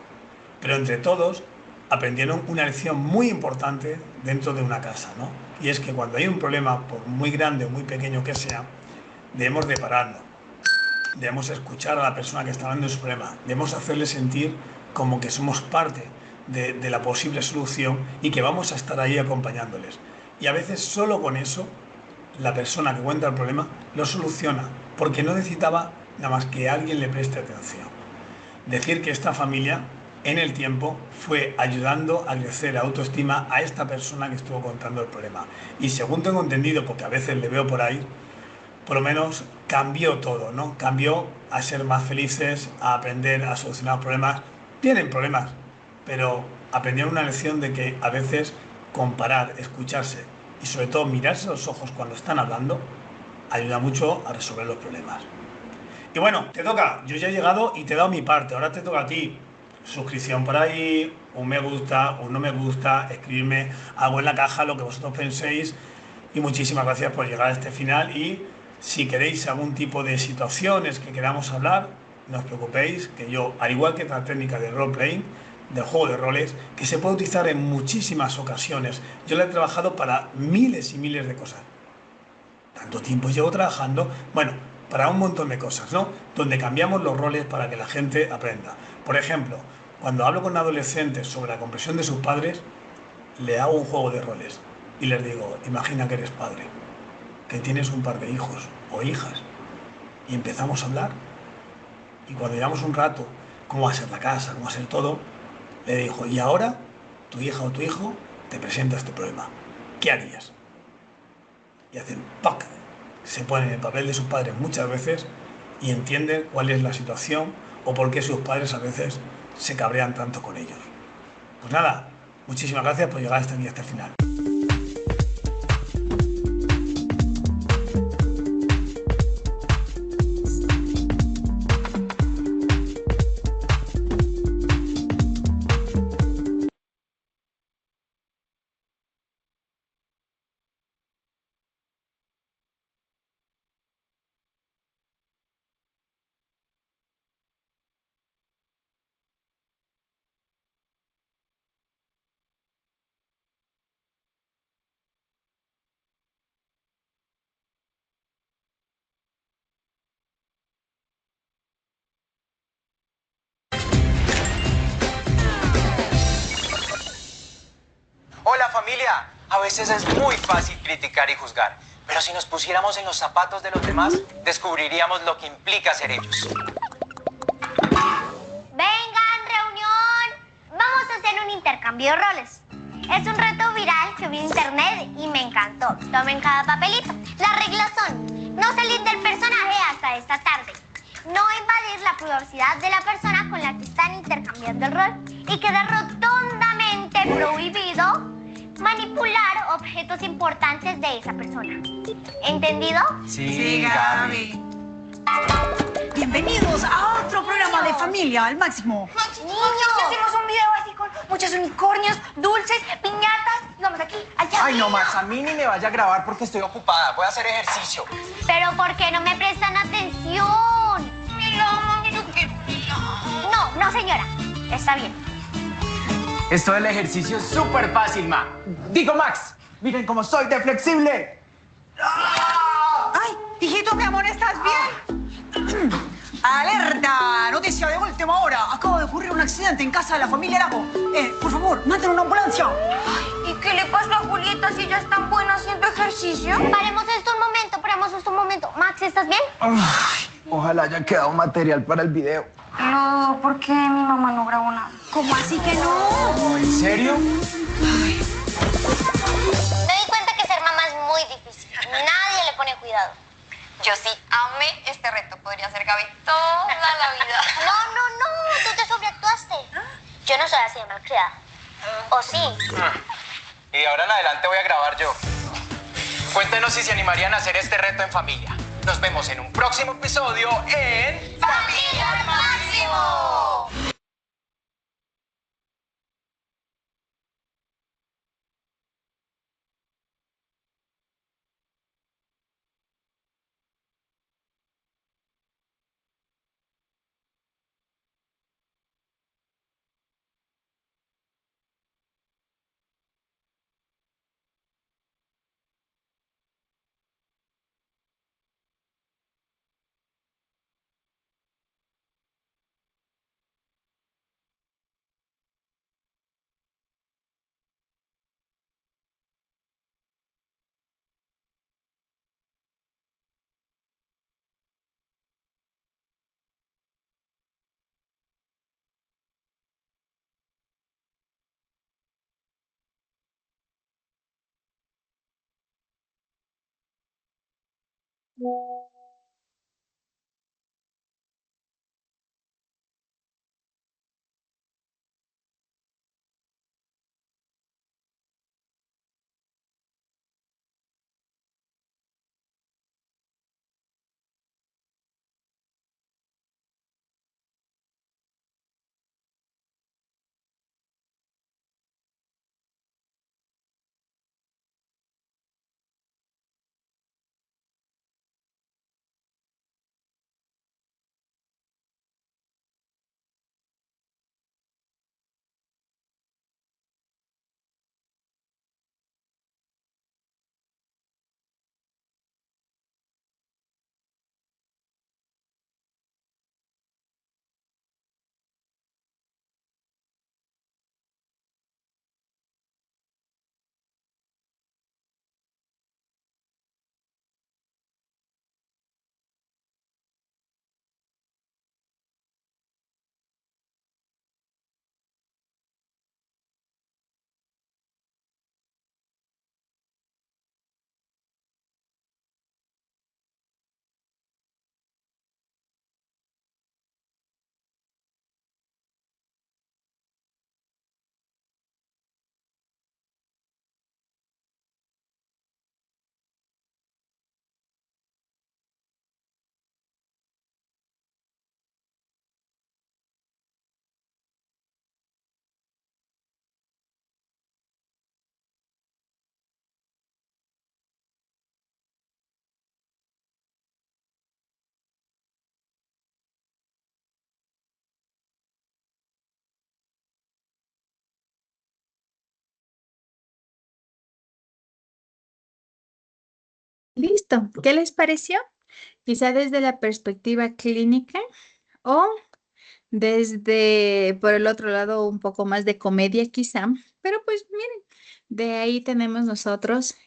[SPEAKER 5] Pero entre todos aprendieron una lección muy importante dentro de una casa, ¿no? Y es que cuando hay un problema, por muy grande o muy pequeño que sea, debemos de pararnos, debemos escuchar a la persona que está hablando de su problema, debemos hacerle sentir como que somos parte de la posible solución y que vamos a estar ahí acompañándoles. Y a veces solo con eso, la persona que cuenta el problema lo soluciona, porque no necesitaba nada más que alguien le preste atención. Decir que esta familia en el tiempo fue ayudando a crecer la autoestima a esta persona que estuvo contando el problema. Y según tengo entendido, porque a veces le veo por ahí, por lo menos cambió todo, ¿no? Cambió a ser más felices, a aprender a solucionar problemas. Tienen problemas, pero aprendieron una lección de que a veces comparar, escucharse y sobre todo mirarse a los ojos cuando están hablando ayuda mucho a resolver los problemas. Y bueno, te toca, yo ya he llegado y te he dado mi parte, ahora te toca a ti. Suscripción por ahí, un me gusta, un no me gusta, escribirme algo en la caja, lo que vosotros penséis. Y muchísimas gracias por llegar a este final. Y si queréis algún tipo de situaciones que queramos hablar, no os preocupéis, que yo, al igual que la técnica de role-playing, del juego de roles, que se puede utilizar en muchísimas ocasiones, yo la he trabajado para miles y miles de cosas. Tanto tiempo llevo trabajando, bueno, para un montón de cosas, ¿no? Donde cambiamos los roles para que la gente aprenda. Por ejemplo, cuando hablo con adolescentes sobre la comprensión de sus padres, le hago un juego de roles y les digo, imagina que eres padre, que tienes un par de hijos o hijas y empezamos a hablar y cuando llevamos un rato, cómo va a ser la casa, cómo va a ser todo, le digo, y ahora tu hija o tu hijo te presenta este problema, ¿qué harías? Y hacen ¡pac! Se ponen en el papel de sus padres muchas veces y entienden cuál es la situación o por qué sus padres a veces se cabrean tanto con ellos. Pues nada, muchísimas gracias por llegar hasta aquí, hasta el final.
[SPEAKER 6] Hola familia, a veces es muy fácil criticar y juzgar, pero si nos pusiéramos en los zapatos de los demás, descubriríamos lo que implica ser ellos.
[SPEAKER 7] Vengan, reunión. Vamos a hacer un intercambio de roles. Es un reto viral que vi en internet y me encantó. Tomen cada papelito. Las reglas son: no salir del personaje hasta esta tarde, no invadir la privacidad de la persona con la que están intercambiando el rol y queda rotundamente prohibido manipular objetos importantes de esa persona. ¿Entendido?
[SPEAKER 6] Sí, Gaby.
[SPEAKER 8] Bienvenidos a otro programa de familia al máximo.
[SPEAKER 7] Niños, hacemos un video así con muchos unicornios, dulces, piñatas. Vamos aquí, allá.
[SPEAKER 6] Ay, no más, a mí ni me vaya a grabar porque estoy ocupada. Voy a hacer ejercicio.
[SPEAKER 7] Pero ¿por qué no me prestan atención? No, señora. Está bien.
[SPEAKER 6] Esto del ejercicio es súper fácil, Ma. Digo, Max.
[SPEAKER 8] Miren cómo soy de flexible. ¡Ay! Hijito, mi amor, ¿estás bien? ¡Alerta! Noticia de última hora. Acaba de ocurrir un accidente en casa de la familia Lago. Por favor, manden una ambulancia.
[SPEAKER 7] ¿Y qué le pasa a Julieta si ya es tan buena haciendo ejercicio? Paremos esto un momento. Max, ¿estás bien?
[SPEAKER 8] Ay, ojalá haya quedado material para el video.
[SPEAKER 7] No, ¿por qué mi mamá no grabó nada?
[SPEAKER 8] ¿Cómo así que no?
[SPEAKER 6] ¿En serio?
[SPEAKER 7] Me di cuenta que ser mamá es muy difícil. Nadie le pone cuidado.
[SPEAKER 9] Yo sí amé este reto. Podría ser Gaby toda la vida.
[SPEAKER 7] No, tú te sobreactuaste. Yo no soy así de malcriada. ¿O sí?
[SPEAKER 6] Y de ahora en adelante voy a grabar yo. Cuéntenos si se animarían a hacer este reto en familia. Nos vemos en un próximo episodio en...
[SPEAKER 7] ¡Familia al máximo!
[SPEAKER 1] Listo. ¿Qué les pareció? Quizá desde la perspectiva clínica o desde, por el otro lado, un poco más de comedia quizá. Pero pues miren, de ahí tenemos nosotros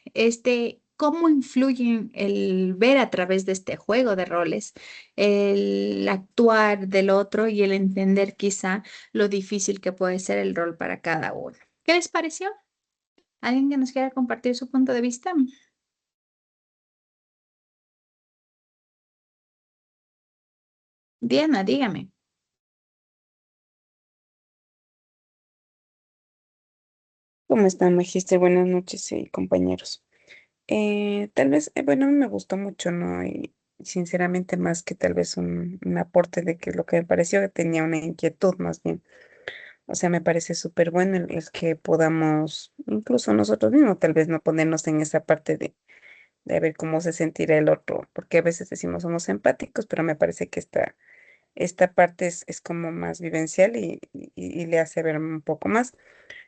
[SPEAKER 1] cómo influye el ver a través de este juego de roles, el actuar del otro y el entender quizá lo difícil que puede ser el rol para cada uno. ¿Qué les pareció? ¿Alguien que nos quiera compartir su punto de vista? Diana, dígame.
[SPEAKER 10] ¿Cómo están, Magister? Buenas noches, compañeros. Tal vez, bueno, a mí me gustó mucho, ¿no? Y sinceramente, más que tal vez un aporte de que lo que me pareció que tenía una inquietud más bien. O sea, me parece súper bueno el que podamos, incluso nosotros mismos, tal vez no ponernos en esa parte de ver cómo se sentirá el otro, porque a veces decimos somos empáticos, pero me parece que esta parte es como más vivencial y le hace ver un poco más.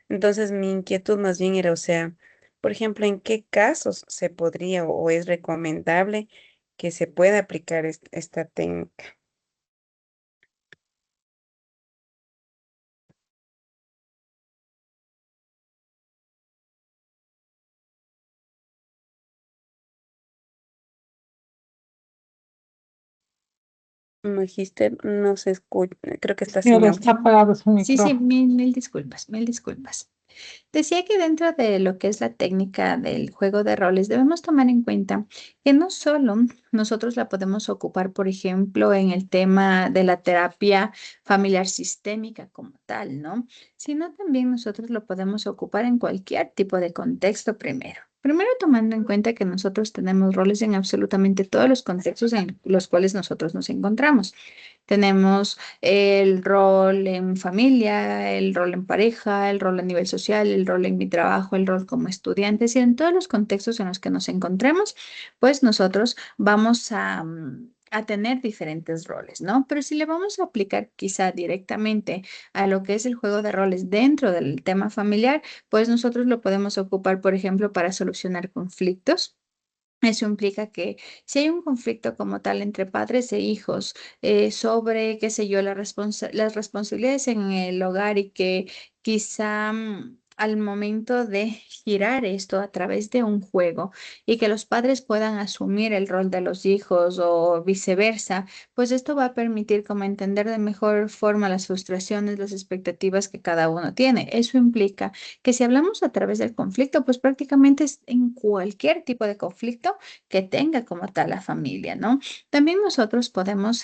[SPEAKER 10] Entonces, mi inquietud más bien era, o sea, Por ejemplo, ¿en qué casos se podría o es recomendable que se pueda aplicar esta técnica? Magíster, no se escucha, creo que está sin
[SPEAKER 3] Señora,
[SPEAKER 10] audio.
[SPEAKER 3] está apagado su
[SPEAKER 1] Sí, sí,
[SPEAKER 3] micrófono.
[SPEAKER 1] mil disculpas, mil disculpas. Decía que dentro de lo que es la técnica del juego de roles, debemos tomar en cuenta que no solo nosotros la podemos ocupar, por ejemplo, en el tema de la terapia familiar sistémica como tal, ¿no? Sino también nosotros lo podemos ocupar en cualquier tipo de contexto primero. Primero tomando en cuenta que nosotros tenemos roles en absolutamente todos los contextos en los cuales nosotros nos encontramos. Tenemos el rol en familia, el rol en pareja, el rol a nivel social, el rol en mi trabajo, el rol como estudiantes y en todos los contextos en los que nos encontremos, pues nosotros vamos a tener diferentes roles, ¿no? Pero si le vamos a aplicar quizá directamente a lo que es el juego de roles dentro del tema familiar, pues nosotros lo podemos ocupar, por ejemplo, para solucionar conflictos. Eso implica que si hay un conflicto como tal entre padres e hijos sobre, qué sé yo, las responsabilidades en el hogar y que quizá al momento de girar esto a través de un juego y que los padres puedan asumir el rol de los hijos o viceversa, pues esto va a permitir como entender de mejor forma las frustraciones, las expectativas que cada uno tiene. Eso implica que si hablamos a través del conflicto, pues prácticamente es en cualquier tipo de conflicto que tenga como tal la familia, ¿no? También nosotros podemos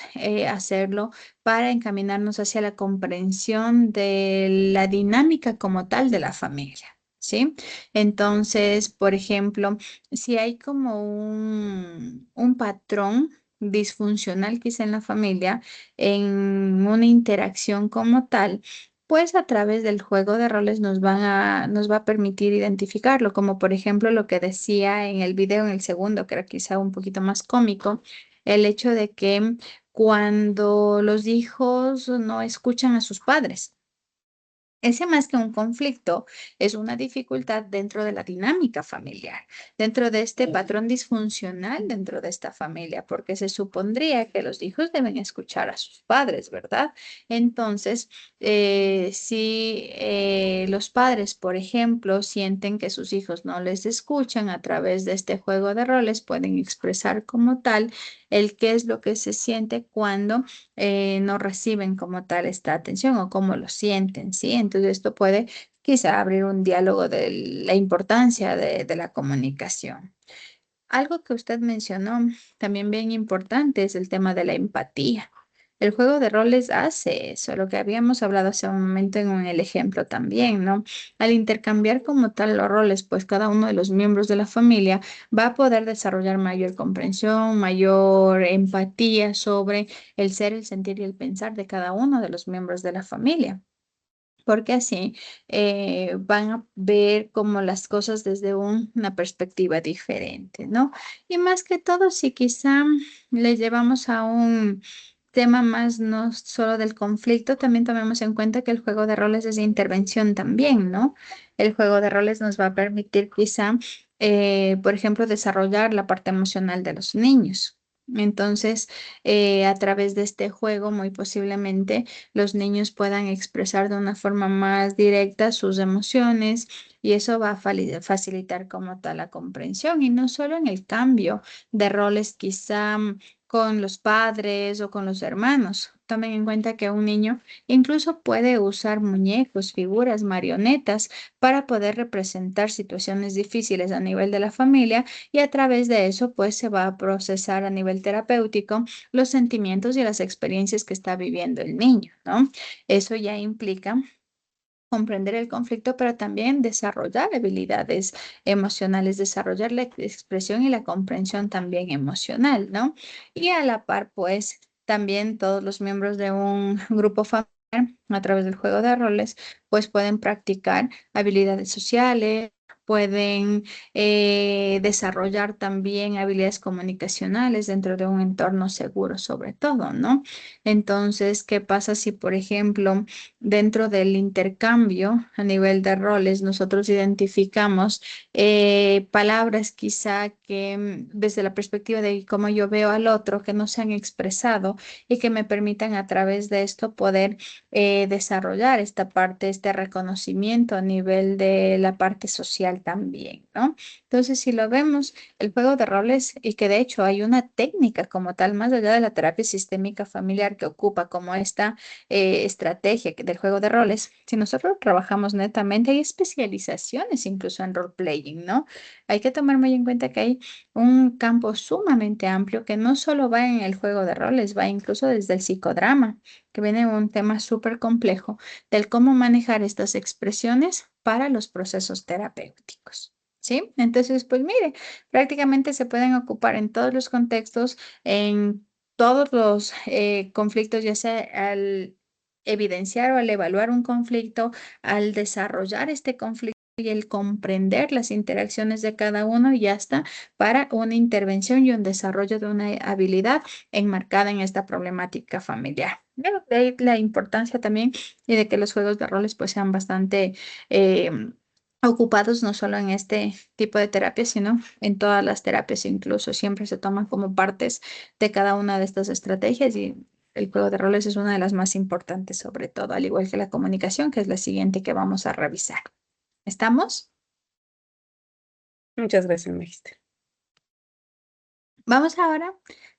[SPEAKER 1] hacerlo para encaminarnos hacia la comprensión de la dinámica como tal de la familia. ¿Sí? Entonces, por ejemplo, si hay como un patrón disfuncional quizá en la familia, en una interacción como tal, pues a través del juego de roles nos va a permitir identificarlo, como por ejemplo lo que decía en el video, en el segundo, que era quizá un poquito más cómico, el hecho de que cuando los hijos no escuchan a sus padres. Ese más que un conflicto es una dificultad dentro de la dinámica familiar, dentro de este patrón disfuncional dentro de esta familia, porque se supondría que los hijos deben escuchar a sus padres, ¿verdad? Entonces, si los padres, por ejemplo, sienten que sus hijos no les escuchan a través de este juego de roles, pueden expresar como tal el qué es lo que se siente cuando no reciben como tal esta atención o cómo lo sienten, ¿sí? Entonces esto puede quizá abrir un diálogo de la importancia de la comunicación. Algo que usted mencionó también bien importante es el tema de la empatía. El juego de roles hace eso, lo que habíamos hablado hace un momento en el ejemplo también, ¿no? Al intercambiar como tal los roles, pues cada uno de los miembros de la familia va a poder desarrollar mayor comprensión, mayor empatía sobre el ser, el sentir y el pensar de cada uno de los miembros de la familia porque así van a ver como las cosas desde una perspectiva diferente, ¿no? Y más que todo, si quizá le llevamos a un tema más no solo del conflicto, también tomemos en cuenta que el juego de roles es de intervención también, ¿no? El juego de roles nos va a permitir quizá, por ejemplo, desarrollar la parte emocional de los niños. Entonces, a través de este juego, muy posiblemente, los niños puedan expresar de una forma más directa sus emociones y eso va a facilitar como tal la comprensión y no solo en el cambio de roles quizá con los padres o con los hermanos. Tomen en cuenta que un niño incluso puede usar muñecos, figuras, marionetas para poder representar situaciones difíciles a nivel de la familia y a través de eso pues se va a procesar a nivel terapéutico los sentimientos y las experiencias que está viviendo el niño, ¿no? Eso ya implica comprender el conflicto, pero también desarrollar habilidades emocionales, desarrollar la expresión y la comprensión también emocional, ¿no? Y a la par, pues, también todos los miembros de un grupo familiar a través del juego de roles, pues pueden practicar habilidades sociales, pueden desarrollar también habilidades comunicacionales dentro de un entorno seguro, sobre todo, ¿no? Entonces, ¿qué pasa si, por ejemplo, dentro del intercambio a nivel de roles, nosotros identificamos palabras quizá que desde la perspectiva de cómo yo veo al otro, que no se han expresado y que me permitan a través de esto poder desarrollar esta parte, este reconocimiento a nivel de la parte social también, ¿no? Entonces, si lo vemos, el juego de roles y que de hecho hay una técnica como tal, más allá de la terapia sistémica familiar que ocupa como esta estrategia del juego de roles, si nosotros trabajamos netamente, hay especializaciones incluso en role playing, ¿no? Hay que tomar muy en cuenta que hay un campo sumamente amplio que no solo va en el juego de roles, va incluso desde el psicodrama, que viene un tema súper complejo del cómo manejar estas expresiones para los procesos terapéuticos. ¿Sí? Entonces, pues mire, prácticamente se pueden ocupar en todos los contextos, en todos los conflictos, ya sea al evidenciar o al evaluar un conflicto, al desarrollar este conflicto y el comprender las interacciones de cada uno y hasta para una intervención y un desarrollo de una habilidad enmarcada en esta problemática familiar. Bueno, de ahí la importancia también y de que los juegos de roles pues sean bastante ocupados no solo en este tipo de terapia, sino en todas las terapias, incluso siempre se toman como partes de cada una de estas estrategias y el juego de roles es una de las más importantes, sobre todo, al igual que la comunicación, que es la siguiente que vamos a revisar. ¿Estamos?
[SPEAKER 10] Muchas gracias, Magister.
[SPEAKER 1] Vamos ahora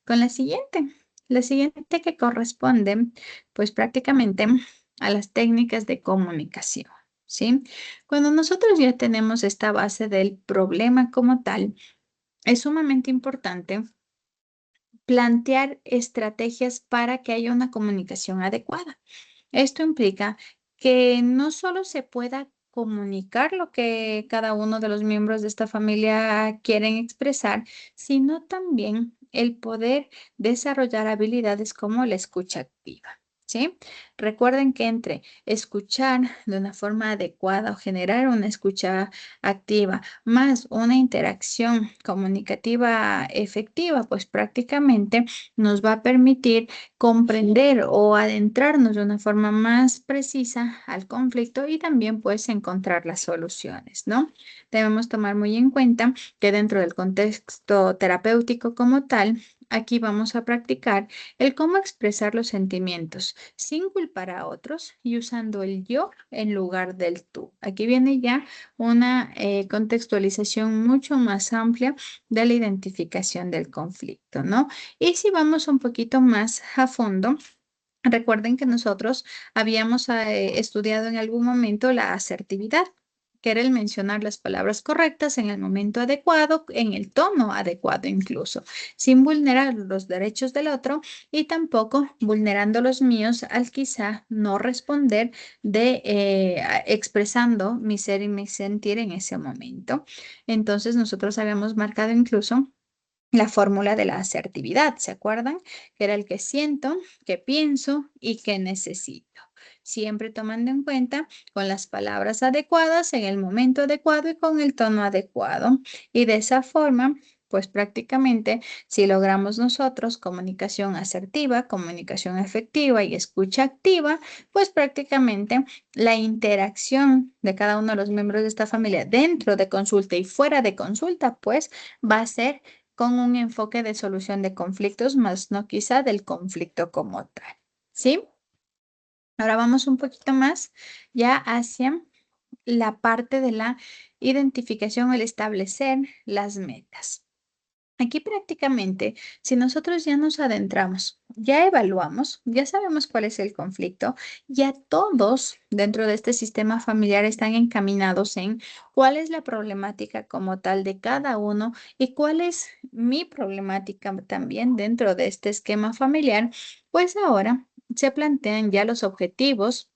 [SPEAKER 1] con la siguiente. La siguiente que corresponde, pues prácticamente a las técnicas de comunicación, ¿sí? Cuando nosotros ya tenemos esta base del problema como tal, es sumamente importante plantear estrategias para que haya una comunicación adecuada. Esto implica que no solo se pueda comunicar lo que cada uno de los miembros de esta familia quieren expresar, sino también el poder desarrollar habilidades como la escucha activa. ¿Sí? Recuerden que entre escuchar de una forma adecuada o generar una escucha activa más una interacción comunicativa efectiva, pues prácticamente nos va a permitir comprender o adentrarnos de una forma más precisa al conflicto y también pues encontrar las soluciones, ¿no? Debemos tomar muy en cuenta que dentro del contexto terapéutico como tal, aquí vamos a practicar el cómo expresar los sentimientos sin culpar a otros y usando el yo en lugar del tú. Aquí viene ya una contextualización mucho más amplia de la identificación del conflicto, ¿no? Y si vamos un poquito más a fondo, recuerden que nosotros habíamos estudiado en algún momento la asertividad, que era el mencionar las palabras correctas en el momento adecuado, en el tono adecuado incluso, sin vulnerar los derechos del otro y tampoco vulnerando los míos al quizá no responder de expresando mi ser y mi sentir en ese momento. Entonces nosotros habíamos marcado incluso la fórmula de la asertividad, ¿se acuerdan? Que era el que siento, que pienso y que necesito. Siempre tomando en cuenta con las palabras adecuadas, en el momento adecuado y con el tono adecuado. Y de esa forma, pues prácticamente si logramos nosotros comunicación asertiva, comunicación efectiva y escucha activa, pues prácticamente la interacción de cada uno de los miembros de esta familia dentro de consulta y fuera de consulta, pues va a ser con un enfoque de solución de conflictos, más no quizá del conflicto como tal. ¿Sí? Ahora vamos un poquito más ya hacia la parte de la identificación, el establecer las metas. Aquí prácticamente, si nosotros ya nos adentramos, ya evaluamos, ya sabemos cuál es el conflicto, ya todos dentro de este sistema familiar están encaminados en cuál es la problemática como tal de cada uno y cuál es mi problemática también dentro de este esquema familiar, pues ahora se plantean ya los objetivos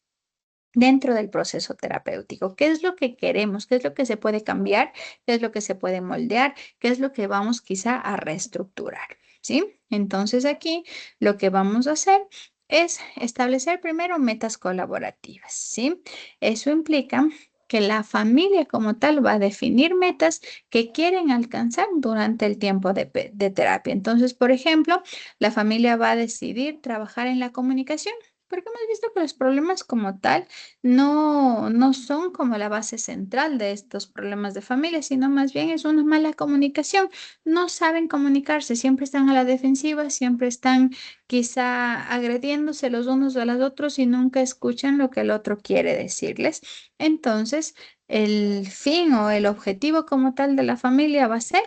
[SPEAKER 1] dentro del proceso terapéutico. ¿Qué es lo que queremos? ¿Qué es lo que se puede cambiar? ¿Qué es lo que se puede moldear? ¿Qué es lo que vamos quizá a reestructurar? ¿Sí? Entonces aquí lo que vamos a hacer es establecer primero metas colaborativas, ¿sí? Eso implica que la familia como tal va a definir metas que quieren alcanzar durante el tiempo de terapia. Entonces, por ejemplo, la familia va a decidir trabajar en la comunicación, porque hemos visto que los problemas como tal no son como la base central de estos problemas de familia, sino más bien es una mala comunicación. No saben comunicarse, siempre están a la defensiva, siempre están quizá agrediéndose los unos a los otros y nunca escuchan lo que el otro quiere decirles. Entonces, el fin o el objetivo como tal de la familia va a ser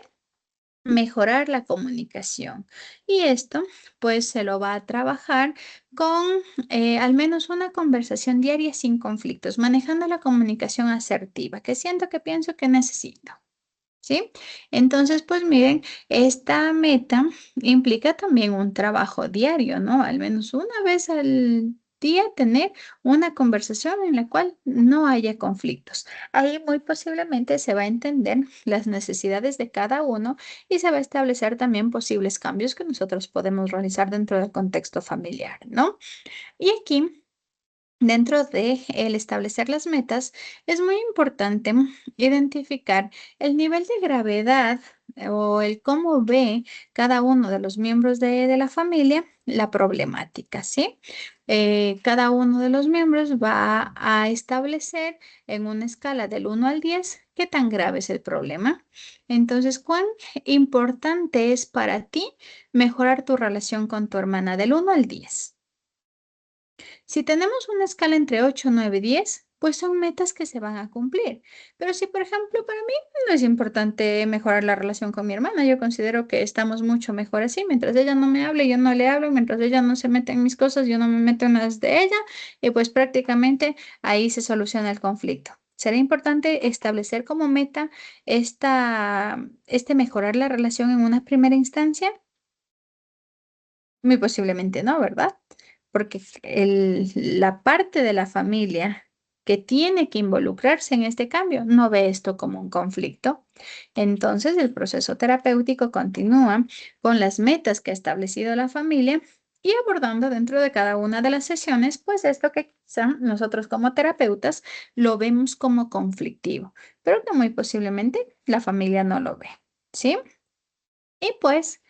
[SPEAKER 1] mejorar la comunicación. Y esto, pues, se lo va a trabajar con al menos una conversación diaria sin conflictos, manejando la comunicación asertiva, que siento que pienso que necesito. ¿Sí? Entonces, pues miren, esta meta implica también un trabajo diario, ¿no? Al menos una vez al día tener una conversación en la cual no haya conflictos. Ahí muy posiblemente se va a entender las necesidades de cada uno y se va a establecer también posibles cambios que nosotros podemos realizar dentro del contexto familiar, ¿no? Y aquí dentro de el establecer las metas, es muy importante identificar el nivel de gravedad o el cómo ve cada uno de los miembros de la familia la problemática, ¿sí? Cada uno de los miembros va a establecer en una escala del 1 al 10 qué tan grave es el problema. Entonces, ¿cuán importante es para ti mejorar tu relación con tu hermana del 1 al 10? Si tenemos una escala entre 8, 9 y 10, pues son metas que se van a cumplir. Pero si, por ejemplo, para mí no es importante mejorar la relación con mi hermana, yo considero que estamos mucho mejor así. Mientras ella no me hable, yo no le hablo. Mientras ella no se mete en mis cosas, yo no me meto en las de ella. Y pues prácticamente ahí se soluciona el conflicto. ¿Será importante establecer como meta mejorar la relación en una primera instancia? Muy posiblemente no, ¿verdad? Porque la parte de la familia que tiene que involucrarse en este cambio no ve esto como un conflicto. Entonces, el proceso terapéutico continúa con las metas que ha establecido la familia y abordando dentro de cada una de las sesiones, pues esto que quizá nosotros como terapeutas lo vemos como conflictivo, pero que muy posiblemente la familia no lo ve, ¿sí? Y pues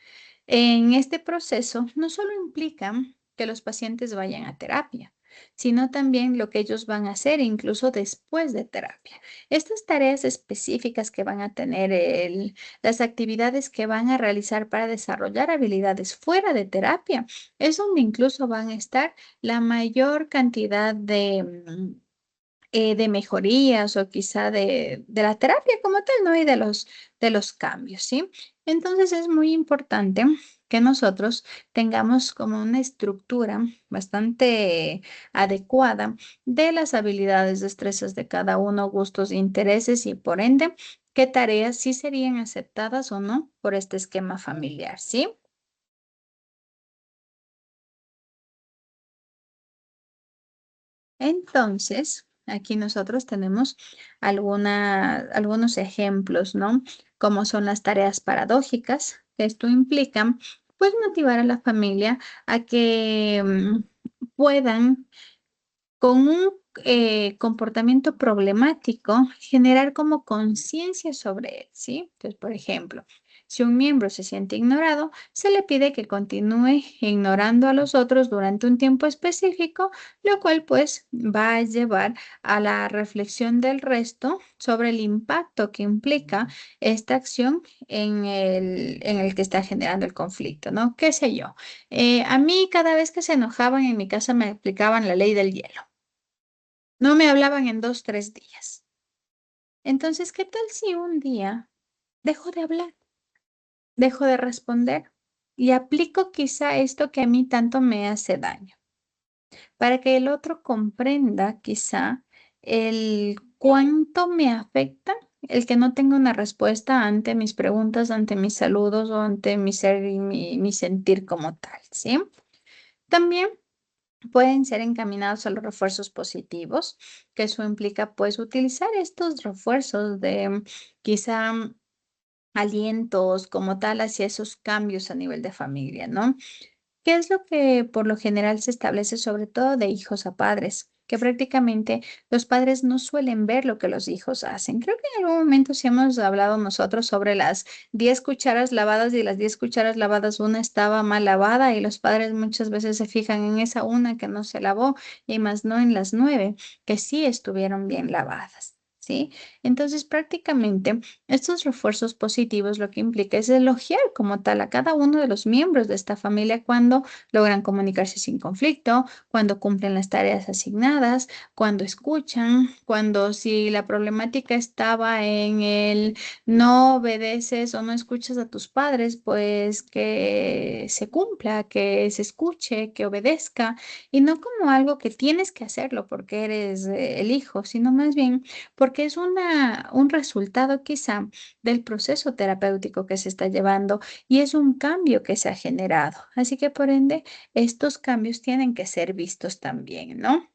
[SPEAKER 1] en este proceso no solo implica que los pacientes vayan a terapia, sino también lo que ellos van a hacer incluso después de terapia. Estas tareas específicas que van a tener, las actividades que van a realizar para desarrollar habilidades fuera de terapia, es donde incluso van a estar la mayor cantidad de mejorías o quizá de la terapia como tal, ¿no? Y de los cambios, ¿sí? Entonces es muy importante que nosotros tengamos como una estructura bastante adecuada de las habilidades, destrezas de cada uno, gustos, intereses y por ende, qué tareas sí serían aceptadas o no por este esquema familiar, ¿sí? Entonces, aquí nosotros tenemos algunos ejemplos, ¿no? Como son las tareas paradójicas. Esto implica, pues, motivar a la familia a que puedan con un comportamiento problemático, generar como conciencia sobre él, ¿sí? Entonces, por ejemplo, si un miembro se siente ignorado, se le pide que continúe ignorando a los otros durante un tiempo específico, lo cual pues va a llevar a la reflexión del resto sobre el impacto que implica esta acción en el que está generando el conflicto, ¿no? ¿Qué sé yo? A mí cada vez que se enojaban en mi casa me aplicaban la ley del hielo. No me hablaban en 2, 3 días. Entonces, ¿qué tal si un día dejo de hablar, dejo de responder y aplico quizá esto que a mí tanto me hace daño? Para que el otro comprenda quizá el cuánto me afecta el que no tenga una respuesta ante mis preguntas, ante mis saludos o ante mi ser y mi sentir como tal, ¿sí? También pueden ser encaminados a los refuerzos positivos, que eso implica pues utilizar estos refuerzos de quizá alientos como tal hacia esos cambios a nivel de familia, ¿no? ¿Qué es lo que por lo general se establece sobre todo de hijos a padres? que prácticamente los padres no suelen ver lo que los hijos hacen. Creo que en algún momento sí hemos hablado nosotros sobre las 10 cucharas lavadas y las 10 cucharas lavadas, una estaba mal lavada y los padres muchas veces se fijan en esa una que no se lavó y más no en las 9 que sí estuvieron bien lavadas. ¿Sí? Entonces, prácticamente estos refuerzos positivos lo que implica es elogiar como tal a cada uno de los miembros de esta familia cuando logran comunicarse sin conflicto, cuando cumplen las tareas asignadas, cuando escuchan, cuando si la problemática estaba en el no obedeces o no escuchas a tus padres, pues que se cumpla, que se escuche, que obedezca, y no como algo que tienes que hacerlo porque eres el hijo, sino más bien porque es un resultado quizá del proceso terapéutico que se está llevando y es un cambio que se ha generado. Así que por ende, estos cambios tienen que ser vistos también, ¿no?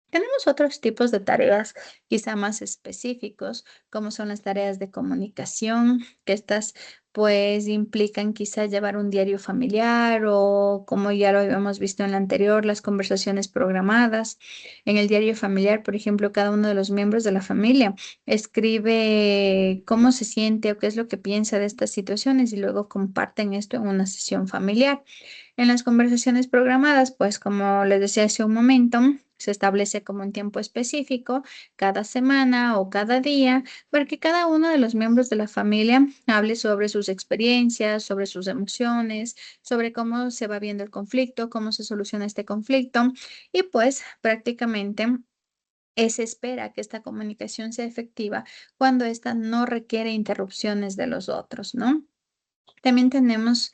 [SPEAKER 1] Tenemos otros tipos de tareas quizá más específicos, como son las tareas de comunicación, que estas pues implican quizá llevar un diario familiar o como ya lo habíamos visto en la anterior, las conversaciones programadas. En el diario familiar, por ejemplo, cada uno de los miembros de la familia escribe cómo se siente o qué es lo que piensa de estas situaciones y luego comparten esto en una sesión familiar. En las conversaciones programadas, pues como les decía hace un momento, se establece como un tiempo específico cada semana o cada día para que cada uno de los miembros de la familia hable sobre sus experiencias, sobre sus emociones, sobre cómo se va viendo el conflicto, cómo se soluciona este conflicto y pues prácticamente se espera que esta comunicación sea efectiva cuando ésta no requiere interrupciones de los otros, ¿no? También tenemos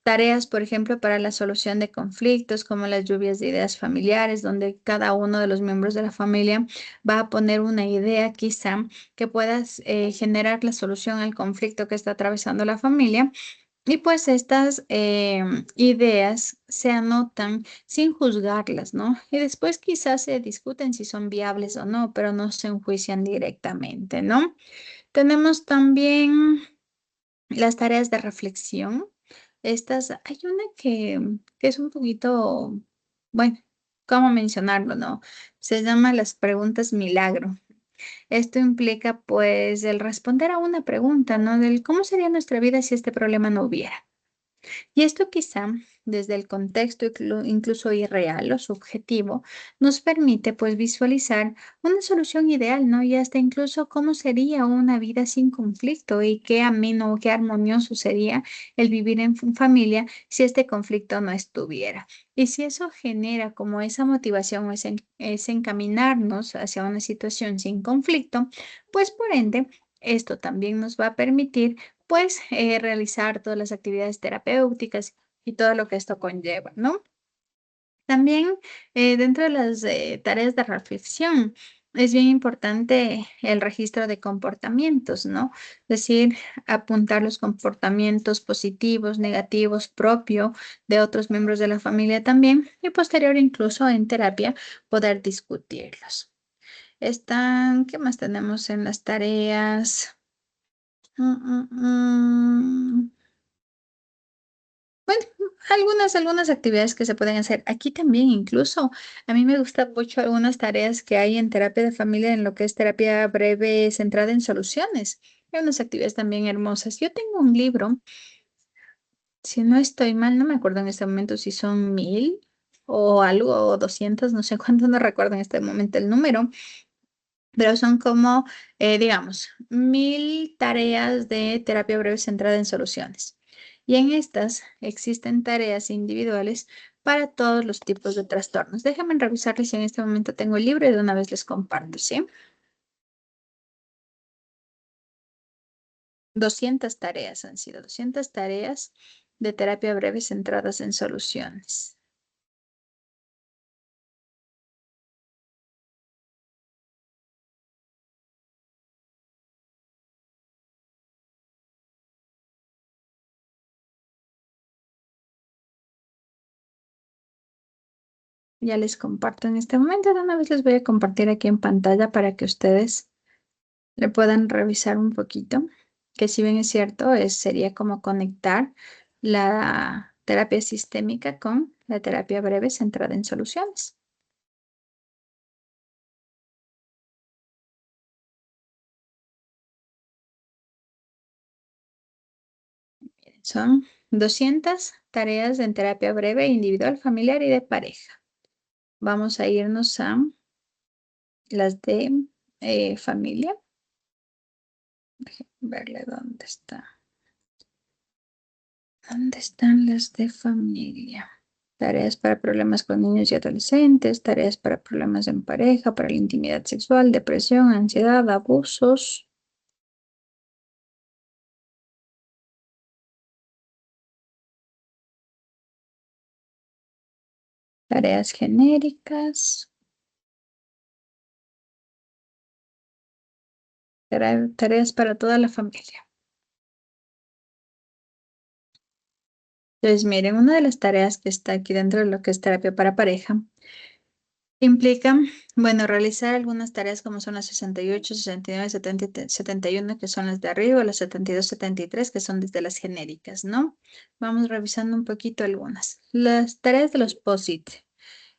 [SPEAKER 1] tareas, por ejemplo, para la solución de conflictos, como las lluvias de ideas familiares, donde cada uno de los miembros de la familia va a poner una idea quizá que pueda generar la solución al conflicto que está atravesando la familia. Y pues estas ideas se anotan sin juzgarlas, ¿no? Y después quizás se discuten si son viables o no, pero no se enjuician directamente, ¿no? Tenemos también las tareas de reflexión. Estas, hay una que es un poquito, bueno, ¿cómo mencionarlo, no? Se llama las preguntas milagro. Esto implica, pues, el responder a una pregunta, ¿no? Del cómo sería nuestra vida si este problema no hubiera. Y esto quizá desde el contexto incluso irreal o subjetivo nos permite pues visualizar una solución ideal, ¿no? Y hasta incluso cómo sería una vida sin conflicto y qué ameno, qué armonioso sería el vivir en familia si este conflicto no estuviera. Y si eso genera como esa motivación o ese encaminarnos hacia una situación sin conflicto, pues por ende, esto también nos va a permitir pues realizar todas las actividades terapéuticas y todo lo que esto conlleva, ¿no? También dentro de las tareas de reflexión es bien importante el registro de comportamientos, ¿no? Es decir, apuntar los comportamientos positivos, negativos, propio de otros miembros de la familia también y posterior incluso en terapia poder discutirlos. ¿Qué más tenemos en las tareas? Bueno, algunas actividades que se pueden hacer. Aquí también incluso a mí me gustan mucho algunas tareas que hay en terapia de familia, en lo que es terapia breve centrada en soluciones. Hay unas actividades también hermosas. Yo tengo un libro, si no estoy mal, no me acuerdo en este momento si son 1000 o algo, o 200, no sé cuánto, no recuerdo en este momento el número, pero son como, digamos, 1000 tareas de terapia breve centrada en soluciones. Y en estas existen tareas individuales para todos los tipos de trastornos. Déjenme revisarles si en este momento tengo el libro y de una vez les comparto, ¿sí? 200 tareas han sido, 200 tareas de terapia breve centradas en soluciones. Ya les comparto en este momento, de una vez les voy a compartir aquí en pantalla para que ustedes le puedan revisar un poquito, que si bien es cierto, sería como conectar la terapia sistémica con la terapia breve centrada en soluciones. Son 200 tareas en terapia breve, individual, familiar y de pareja. Vamos a irnos a las de familia. Déjenme verle dónde está. ¿Dónde están las de familia? Tareas para problemas con niños y adolescentes, tareas para problemas en pareja, para la intimidad sexual, depresión, ansiedad, abusos. Tareas genéricas. Tareas para toda la familia. Entonces, miren, una de las tareas que está aquí dentro de lo que es terapia para pareja implica, bueno, realizar algunas tareas como son las 68, 69, 70, 71, que son las de arriba, las 72, 73, que son desde las genéricas, ¿no? Vamos revisando un poquito algunas. Las tareas de los POSIT.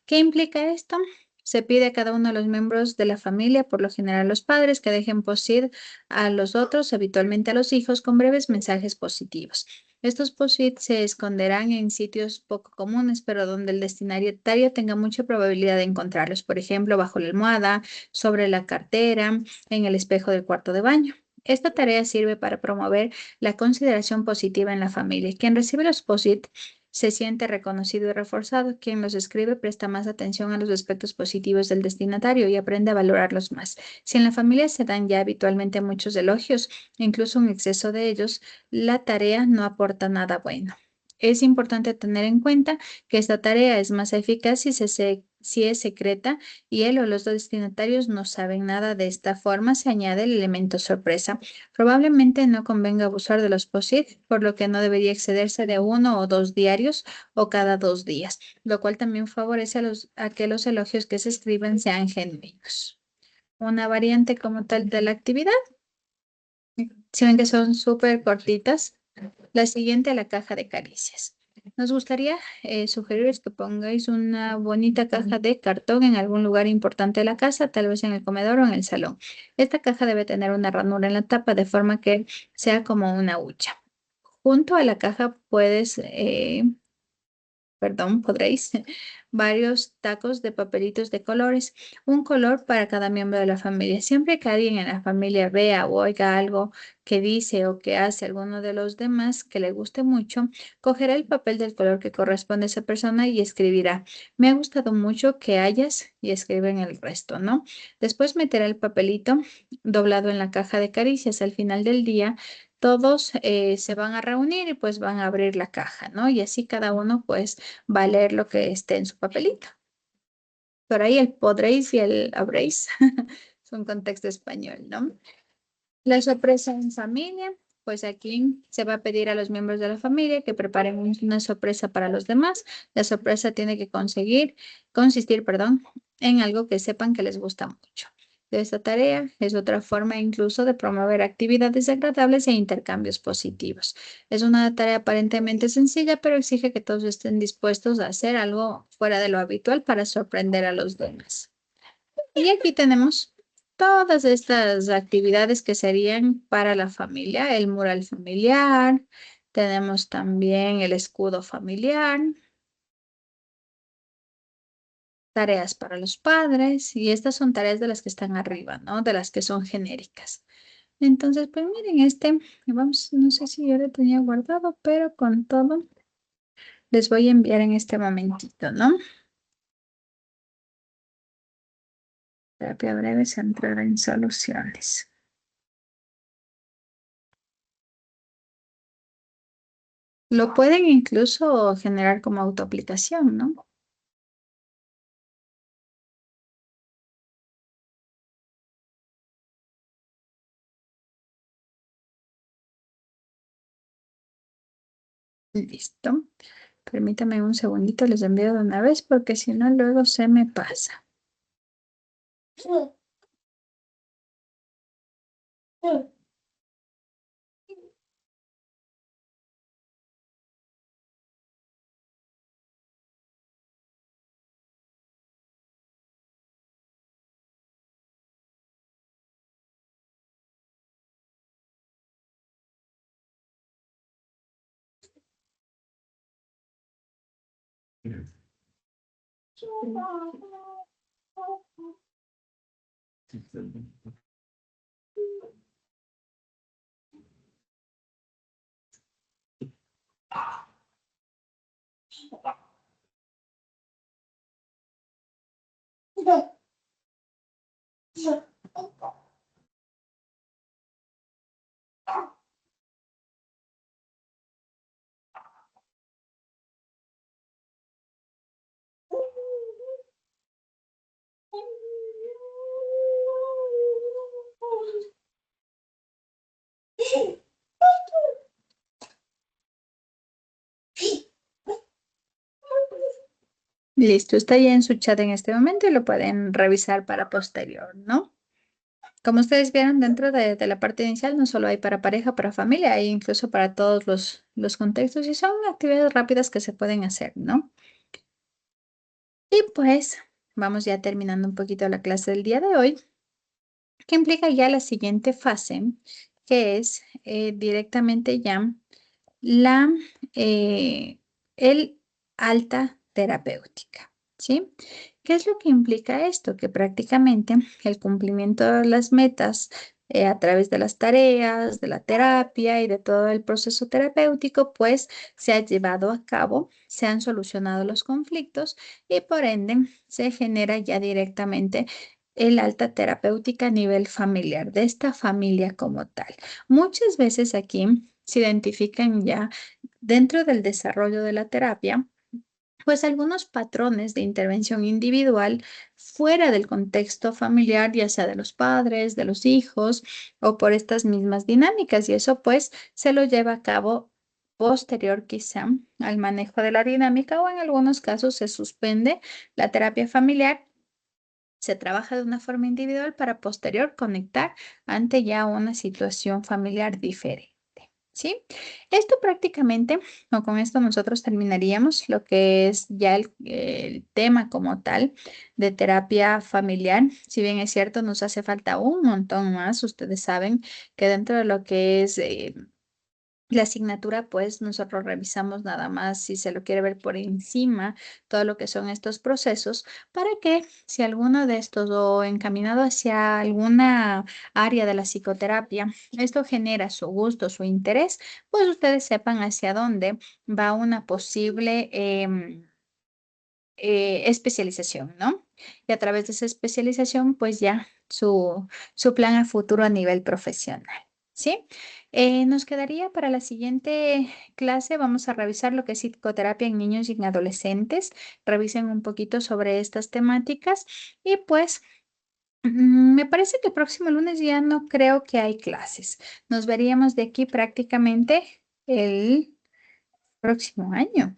[SPEAKER 1] ¿Qué implica esto? Se pide a cada uno de los miembros de la familia, por lo general los padres, que dejen post-it a los otros, habitualmente a los hijos, con breves mensajes positivos. Estos post-it se esconderán en sitios poco comunes, pero donde el destinatario tenga mucha probabilidad de encontrarlos. Por ejemplo, bajo la almohada, sobre la cartera, en el espejo del cuarto de baño. Esta tarea sirve para promover la consideración positiva en la familia. Quien recibe los post-it se siente reconocido y reforzado. Quien los escribe presta más atención a los aspectos positivos del destinatario y aprende a valorarlos más. Si en la familia se dan ya habitualmente muchos elogios, incluso un exceso de ellos, la tarea no aporta nada bueno. Es importante tener en cuenta que esta tarea es más eficaz si es secreta y él o los dos destinatarios no saben nada. De esta forma se añade el elemento sorpresa. Probablemente no convenga abusar de los POSIT, por lo que no debería excederse de 1 o 2 diarios o cada 2 días, lo cual también favorece a que los elogios que se escriben sean genuinos. Una variante como tal de la actividad, si ven que son súper cortitas, la siguiente, la caja de caricias. Nos gustaría sugerirles que pongáis una bonita caja de cartón en algún lugar importante de la casa, tal vez en el comedor o en el salón. Esta caja debe tener una ranura en la tapa de forma que sea como una hucha. Junto a la caja podréis varios tacos de papelitos de colores, un color para cada miembro de la familia. Siempre que alguien en la familia vea o oiga algo que dice o que hace alguno de los demás que le guste mucho, cogerá el papel del color que corresponde a esa persona y escribirá: me ha gustado mucho que hayas, y escriben el resto, ¿no? Después meterá el papelito doblado en la caja de caricias. Al final del día, todos se van a reunir y pues van a abrir la caja, ¿no? Y así cada uno pues va a leer lo que esté en su papelito. Por ahí el podréis y el habréis es un contexto español, ¿no? La sorpresa en familia, pues aquí se va a pedir a los miembros de la familia que preparen una sorpresa para los demás. La sorpresa tiene que consistir, en algo que sepan que les gusta mucho. De esta tarea es otra forma incluso de promover actividades agradables e intercambios positivos. Es una tarea aparentemente sencilla, pero exige que todos estén dispuestos a hacer algo fuera de lo habitual para sorprender a los demás. Y aquí tenemos todas estas actividades que serían para la familia: el mural familiar, tenemos también el escudo familiar, tareas para los padres, y estas son tareas de las que están arriba, ¿no? De las que son genéricas. Entonces, pues miren, vamos, no sé si yo lo tenía guardado, pero con todo les voy a enviar en este momentito, ¿no? Terapia breve centrada en soluciones. Lo pueden incluso generar como autoaplicación, ¿no? Listo. Permítame un segundito, les envío de una vez porque si no luego se me pasa. Listo, está ya en su chat en este momento y lo pueden revisar para posterior, ¿no? Como ustedes vieron, dentro de la parte inicial no solo hay para pareja, para familia, hay incluso para todos los contextos y son actividades rápidas que se pueden hacer, ¿no? Y pues vamos ya terminando un poquito la clase del día de hoy, que implica ya la siguiente fase, que es directamente ya la el alta terapéutica, ¿sí? ¿Qué es lo que implica esto? Que prácticamente el cumplimiento de las metas a través de las tareas, de la terapia y de todo el proceso terapéutico, pues se ha llevado a cabo, se han solucionado los conflictos y por ende se genera ya directamente el alta terapéutica a nivel familiar, de esta familia como tal. Muchas veces aquí se identifican ya dentro del desarrollo de la terapia, pues algunos patrones de intervención individual fuera del contexto familiar, ya sea de los padres, de los hijos o por estas mismas dinámicas. Y eso pues se lo lleva a cabo posterior quizá al manejo de la dinámica o en algunos casos se suspende la terapia familiar. Se trabaja de una forma individual para posterior conectar ante ya una situación familiar diferente. ¿Sí? Esto prácticamente, o con esto nosotros terminaríamos lo que es ya el tema como tal de terapia familiar. Si bien es cierto, nos hace falta un montón más. Ustedes saben que dentro de lo que es la asignatura, pues nosotros revisamos nada más si se lo quiere ver por encima, todo lo que son estos procesos, para que si alguno de estos o encaminado hacia alguna área de la psicoterapia, esto genera su gusto, su interés, pues ustedes sepan hacia dónde va una posible especialización, ¿no? Y a través de esa especialización, pues ya su plan a futuro a nivel profesional, ¿sí? Nos quedaría para la siguiente clase, vamos a revisar lo que es psicoterapia en niños y en adolescentes. Revisen un poquito sobre estas temáticas y pues me parece que el próximo lunes ya no creo que hay clases. Nos veríamos de aquí prácticamente el próximo año.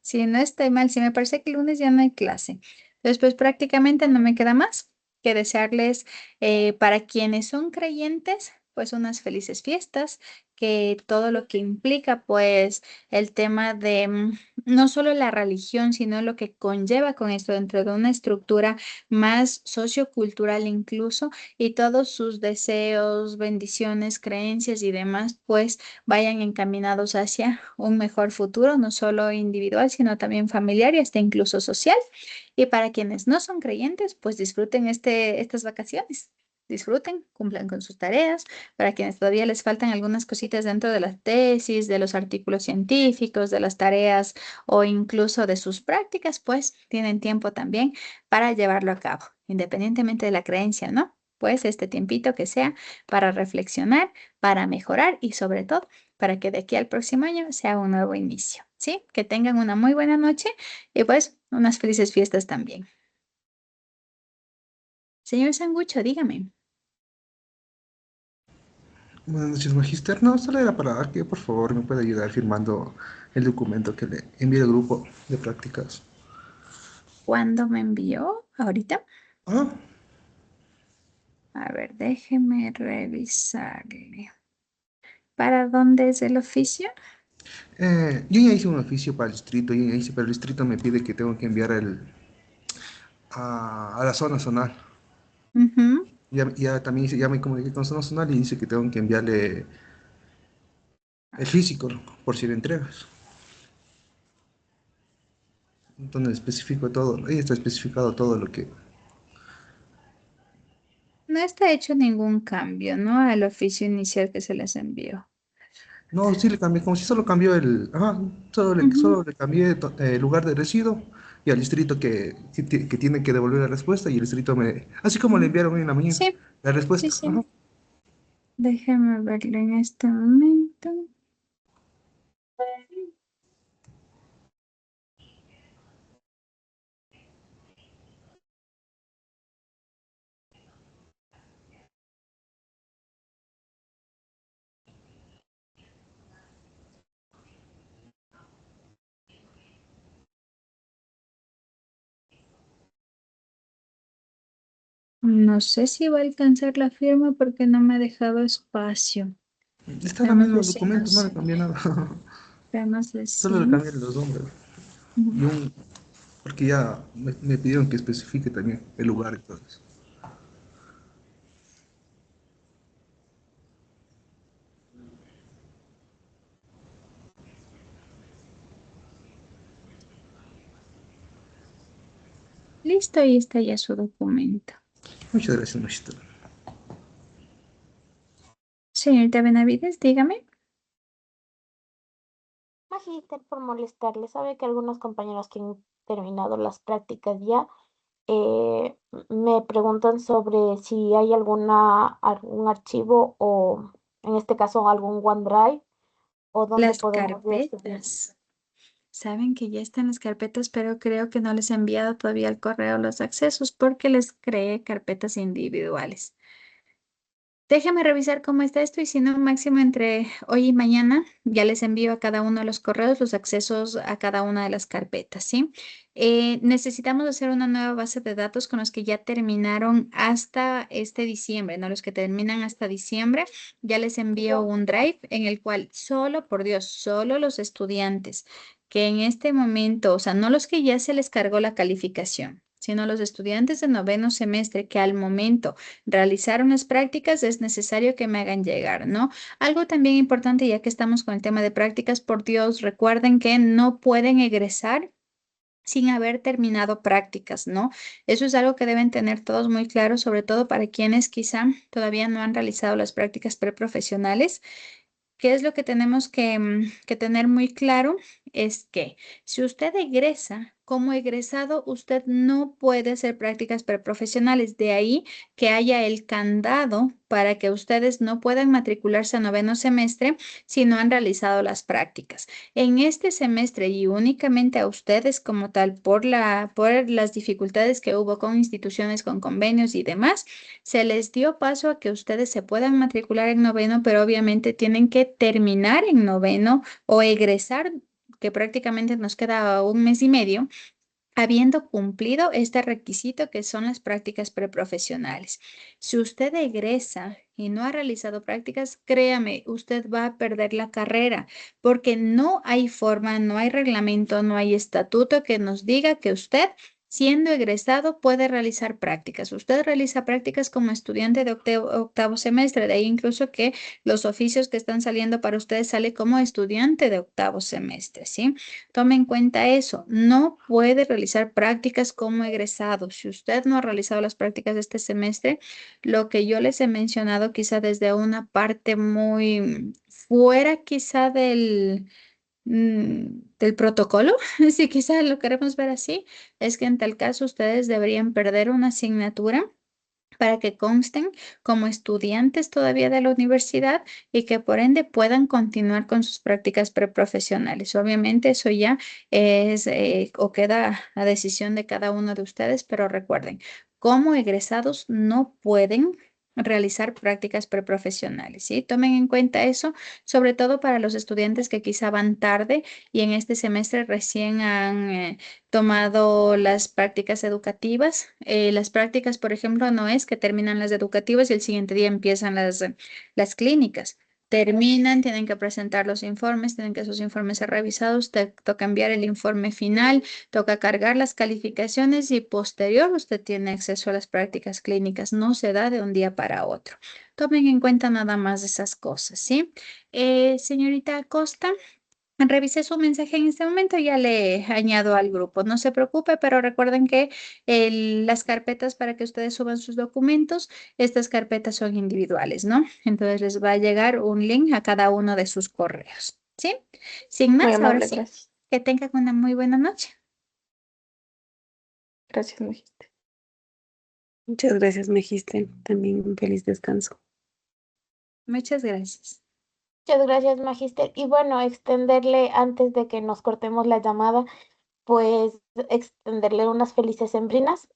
[SPEAKER 1] Si no estoy mal, si me parece que el lunes ya no hay clase. Después prácticamente no me queda más que desearles para quienes son creyentes, pues unas felices fiestas, que todo lo que implica pues el tema de no solo la religión, sino lo que conlleva con esto dentro de una estructura más sociocultural incluso y todos sus deseos, bendiciones, creencias y demás, pues vayan encaminados hacia un mejor futuro, no solo individual, sino también familiar y hasta incluso social. Y para quienes no son creyentes, pues disfruten estas vacaciones. Disfruten, cumplan con sus tareas. Para quienes todavía les faltan algunas cositas dentro de las tesis, de los artículos científicos, de las tareas o incluso de sus prácticas, pues tienen tiempo también para llevarlo a cabo, independientemente de la creencia, ¿no? Pues este tiempito que sea para reflexionar, para mejorar y sobre todo para que de aquí al próximo año sea un nuevo inicio, ¿sí? Que tengan una muy buena noche y pues unas felices fiestas también. Señor Sangucho, dígame.
[SPEAKER 11] Buenas noches, Magister. No, solo era para que por favor me pueda ayudar firmando el documento que le envié al grupo de prácticas.
[SPEAKER 1] ¿Cuándo me envió? ¿Ahorita?
[SPEAKER 11] Ah,
[SPEAKER 1] A ver, déjeme revisarle. ¿Para dónde es el oficio?
[SPEAKER 11] yo ya hice un oficio para el distrito, yo ya hice, pero el distrito me pide que tengo que enviar a la zona zonal.
[SPEAKER 1] Ujú.
[SPEAKER 11] Ya también ya me comuniqué con zona zonal y dice que tengo que enviarle el físico por si le entregas. donde especifico todo, ahí está especificado todo lo que...
[SPEAKER 1] No está hecho ningún cambio, ¿no? Al oficio inicial que se les envió.
[SPEAKER 11] No, sí le cambié, como si solo cambió el... Ajá,
[SPEAKER 1] Ujú.
[SPEAKER 11] solo le cambié el lugar de residuo y al distrito que tiene que devolver la respuesta y el distrito me... Así como le enviaron hoy en la mañana,
[SPEAKER 1] Sí,
[SPEAKER 11] la
[SPEAKER 1] sí,
[SPEAKER 11] respuesta. Ajá.
[SPEAKER 1] sí. Déjame verlo en este momento. No sé si va a alcanzar la firma porque no me ha dejado espacio.
[SPEAKER 11] Está en el
[SPEAKER 1] Démosle
[SPEAKER 11] mismo
[SPEAKER 1] sí, no
[SPEAKER 11] documento, no le
[SPEAKER 1] sé.
[SPEAKER 11] cambié nada.
[SPEAKER 1] Démosle
[SPEAKER 11] Solo le
[SPEAKER 1] sí.
[SPEAKER 11] cambié los nombres. Y porque ya me pidieron que especifique también el lugar y todo eso.
[SPEAKER 1] Listo, ahí está ya su documento.
[SPEAKER 11] Muchas gracias, Machito.
[SPEAKER 1] Señorita Benavides, dígame.
[SPEAKER 4] Magíster, por molestarle, sabe que algunos compañeros que han terminado las prácticas ya me preguntan sobre si hay algún archivo o en este caso algún OneDrive o dónde
[SPEAKER 1] Las
[SPEAKER 4] podemos ver su bien.
[SPEAKER 1] carpetas. Saben que ya están las carpetas, pero creo que no les he enviado todavía al correo los accesos porque les creé carpetas individuales. Déjame revisar cómo está esto y si no, máximo entre hoy y mañana ya les envío a cada uno de los correos los accesos a cada una de las carpetas, ¿sí? Necesitamos hacer una nueva base de datos con los que ya terminaron hasta este diciembre, ¿no? Los que terminan hasta diciembre, ya les envío un drive en el cual solo, por Dios, solo los estudiantes que en este momento, o sea, no los que ya se les cargó la calificación, sino los estudiantes de noveno semestre que al momento realizar unas prácticas, es necesario que me hagan llegar, ¿no? Algo también importante, ya que estamos con el tema de prácticas, por Dios, recuerden que no pueden egresar sin haber terminado prácticas, ¿no? Eso es algo que deben tener todos muy claro, sobre todo para quienes quizá todavía no han realizado las prácticas preprofesionales. ¿Qué es lo que tenemos que tener muy claro? Es que si usted egresa, como egresado, usted no puede hacer prácticas preprofesionales. De ahí que haya el candado para que ustedes no puedan matricularse a noveno semestre si no han realizado las prácticas. En este semestre y únicamente a ustedes como tal, por las dificultades que hubo con instituciones, con convenios y demás, se les dio paso a que ustedes se puedan matricular en noveno, pero obviamente tienen que terminar en noveno o egresar, que prácticamente nos queda un mes y medio, habiendo cumplido este requisito que son las prácticas preprofesionales. Si usted egresa y no ha realizado prácticas, créame, usted va a perder la carrera porque no hay forma, no hay reglamento, no hay estatuto que nos diga que usted, siendo egresado, puede realizar prácticas. Usted realiza prácticas como estudiante de octavo semestre, de ahí incluso que los oficios que están saliendo para ustedes sale como estudiante de octavo semestre, ¿sí? Tome en cuenta eso, no puede realizar prácticas como egresado. Si usted no ha realizado las prácticas de este semestre, lo que yo les he mencionado quizá desde una parte muy fuera quizá del protocolo, si quizá lo queremos ver así, es que en tal caso ustedes deberían perder una asignatura para que consten como estudiantes todavía de la universidad y que por ende puedan continuar con sus prácticas preprofesionales. Obviamente eso ya es o queda a decisión de cada uno de ustedes, pero recuerden, como egresados no pueden realizar prácticas preprofesionales, ¿sí? Tomen en cuenta eso, sobre todo para los estudiantes que quizá van tarde y en este semestre recién han tomado las prácticas educativas. Las prácticas, por ejemplo, no es que terminan las educativas y el siguiente día empiezan las clínicas. Terminan, tienen que presentar los informes, tienen que esos informes ser revisados, toca enviar el informe final, toca cargar las calificaciones y posterior usted tiene acceso a las prácticas clínicas. No se da de un día para otro. Tomen en cuenta nada más esas cosas, ¿sí? Señorita Acosta. Revisé su mensaje en este momento, ya le añado al grupo. No se preocupe, pero recuerden que las carpetas para que ustedes suban sus documentos, estas carpetas son individuales, ¿no? Entonces les va a llegar un link a cada uno de sus correos, ¿sí? Sin
[SPEAKER 4] Muy
[SPEAKER 1] más, ahora
[SPEAKER 4] amable,
[SPEAKER 1] sí,
[SPEAKER 4] gracias.
[SPEAKER 1] que tengan una muy buena noche.
[SPEAKER 4] Gracias, Magister.
[SPEAKER 10] Muchas gracias, Magister. También un feliz descanso.
[SPEAKER 1] Muchas gracias.
[SPEAKER 4] Muchas gracias, Magister. Y bueno, extenderle, antes de que nos cortemos la llamada, pues extenderle unas felices sembrinas.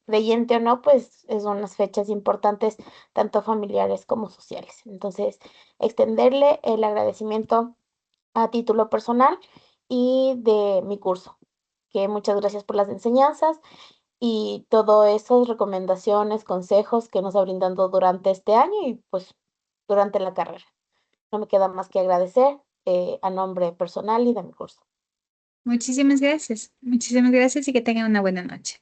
[SPEAKER 4] Creyente o no, pues son unas fechas importantes, tanto familiares como sociales. Entonces, extenderle el agradecimiento a título personal y de mi curso, que muchas gracias por las enseñanzas y todas esas recomendaciones, consejos que nos ha brindado durante este año y pues durante la carrera. No me queda más que agradecer a nombre personal y de mi curso.
[SPEAKER 1] Muchísimas gracias. Muchísimas gracias y que tengan una buena noche.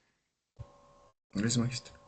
[SPEAKER 2] Gracias, Magister.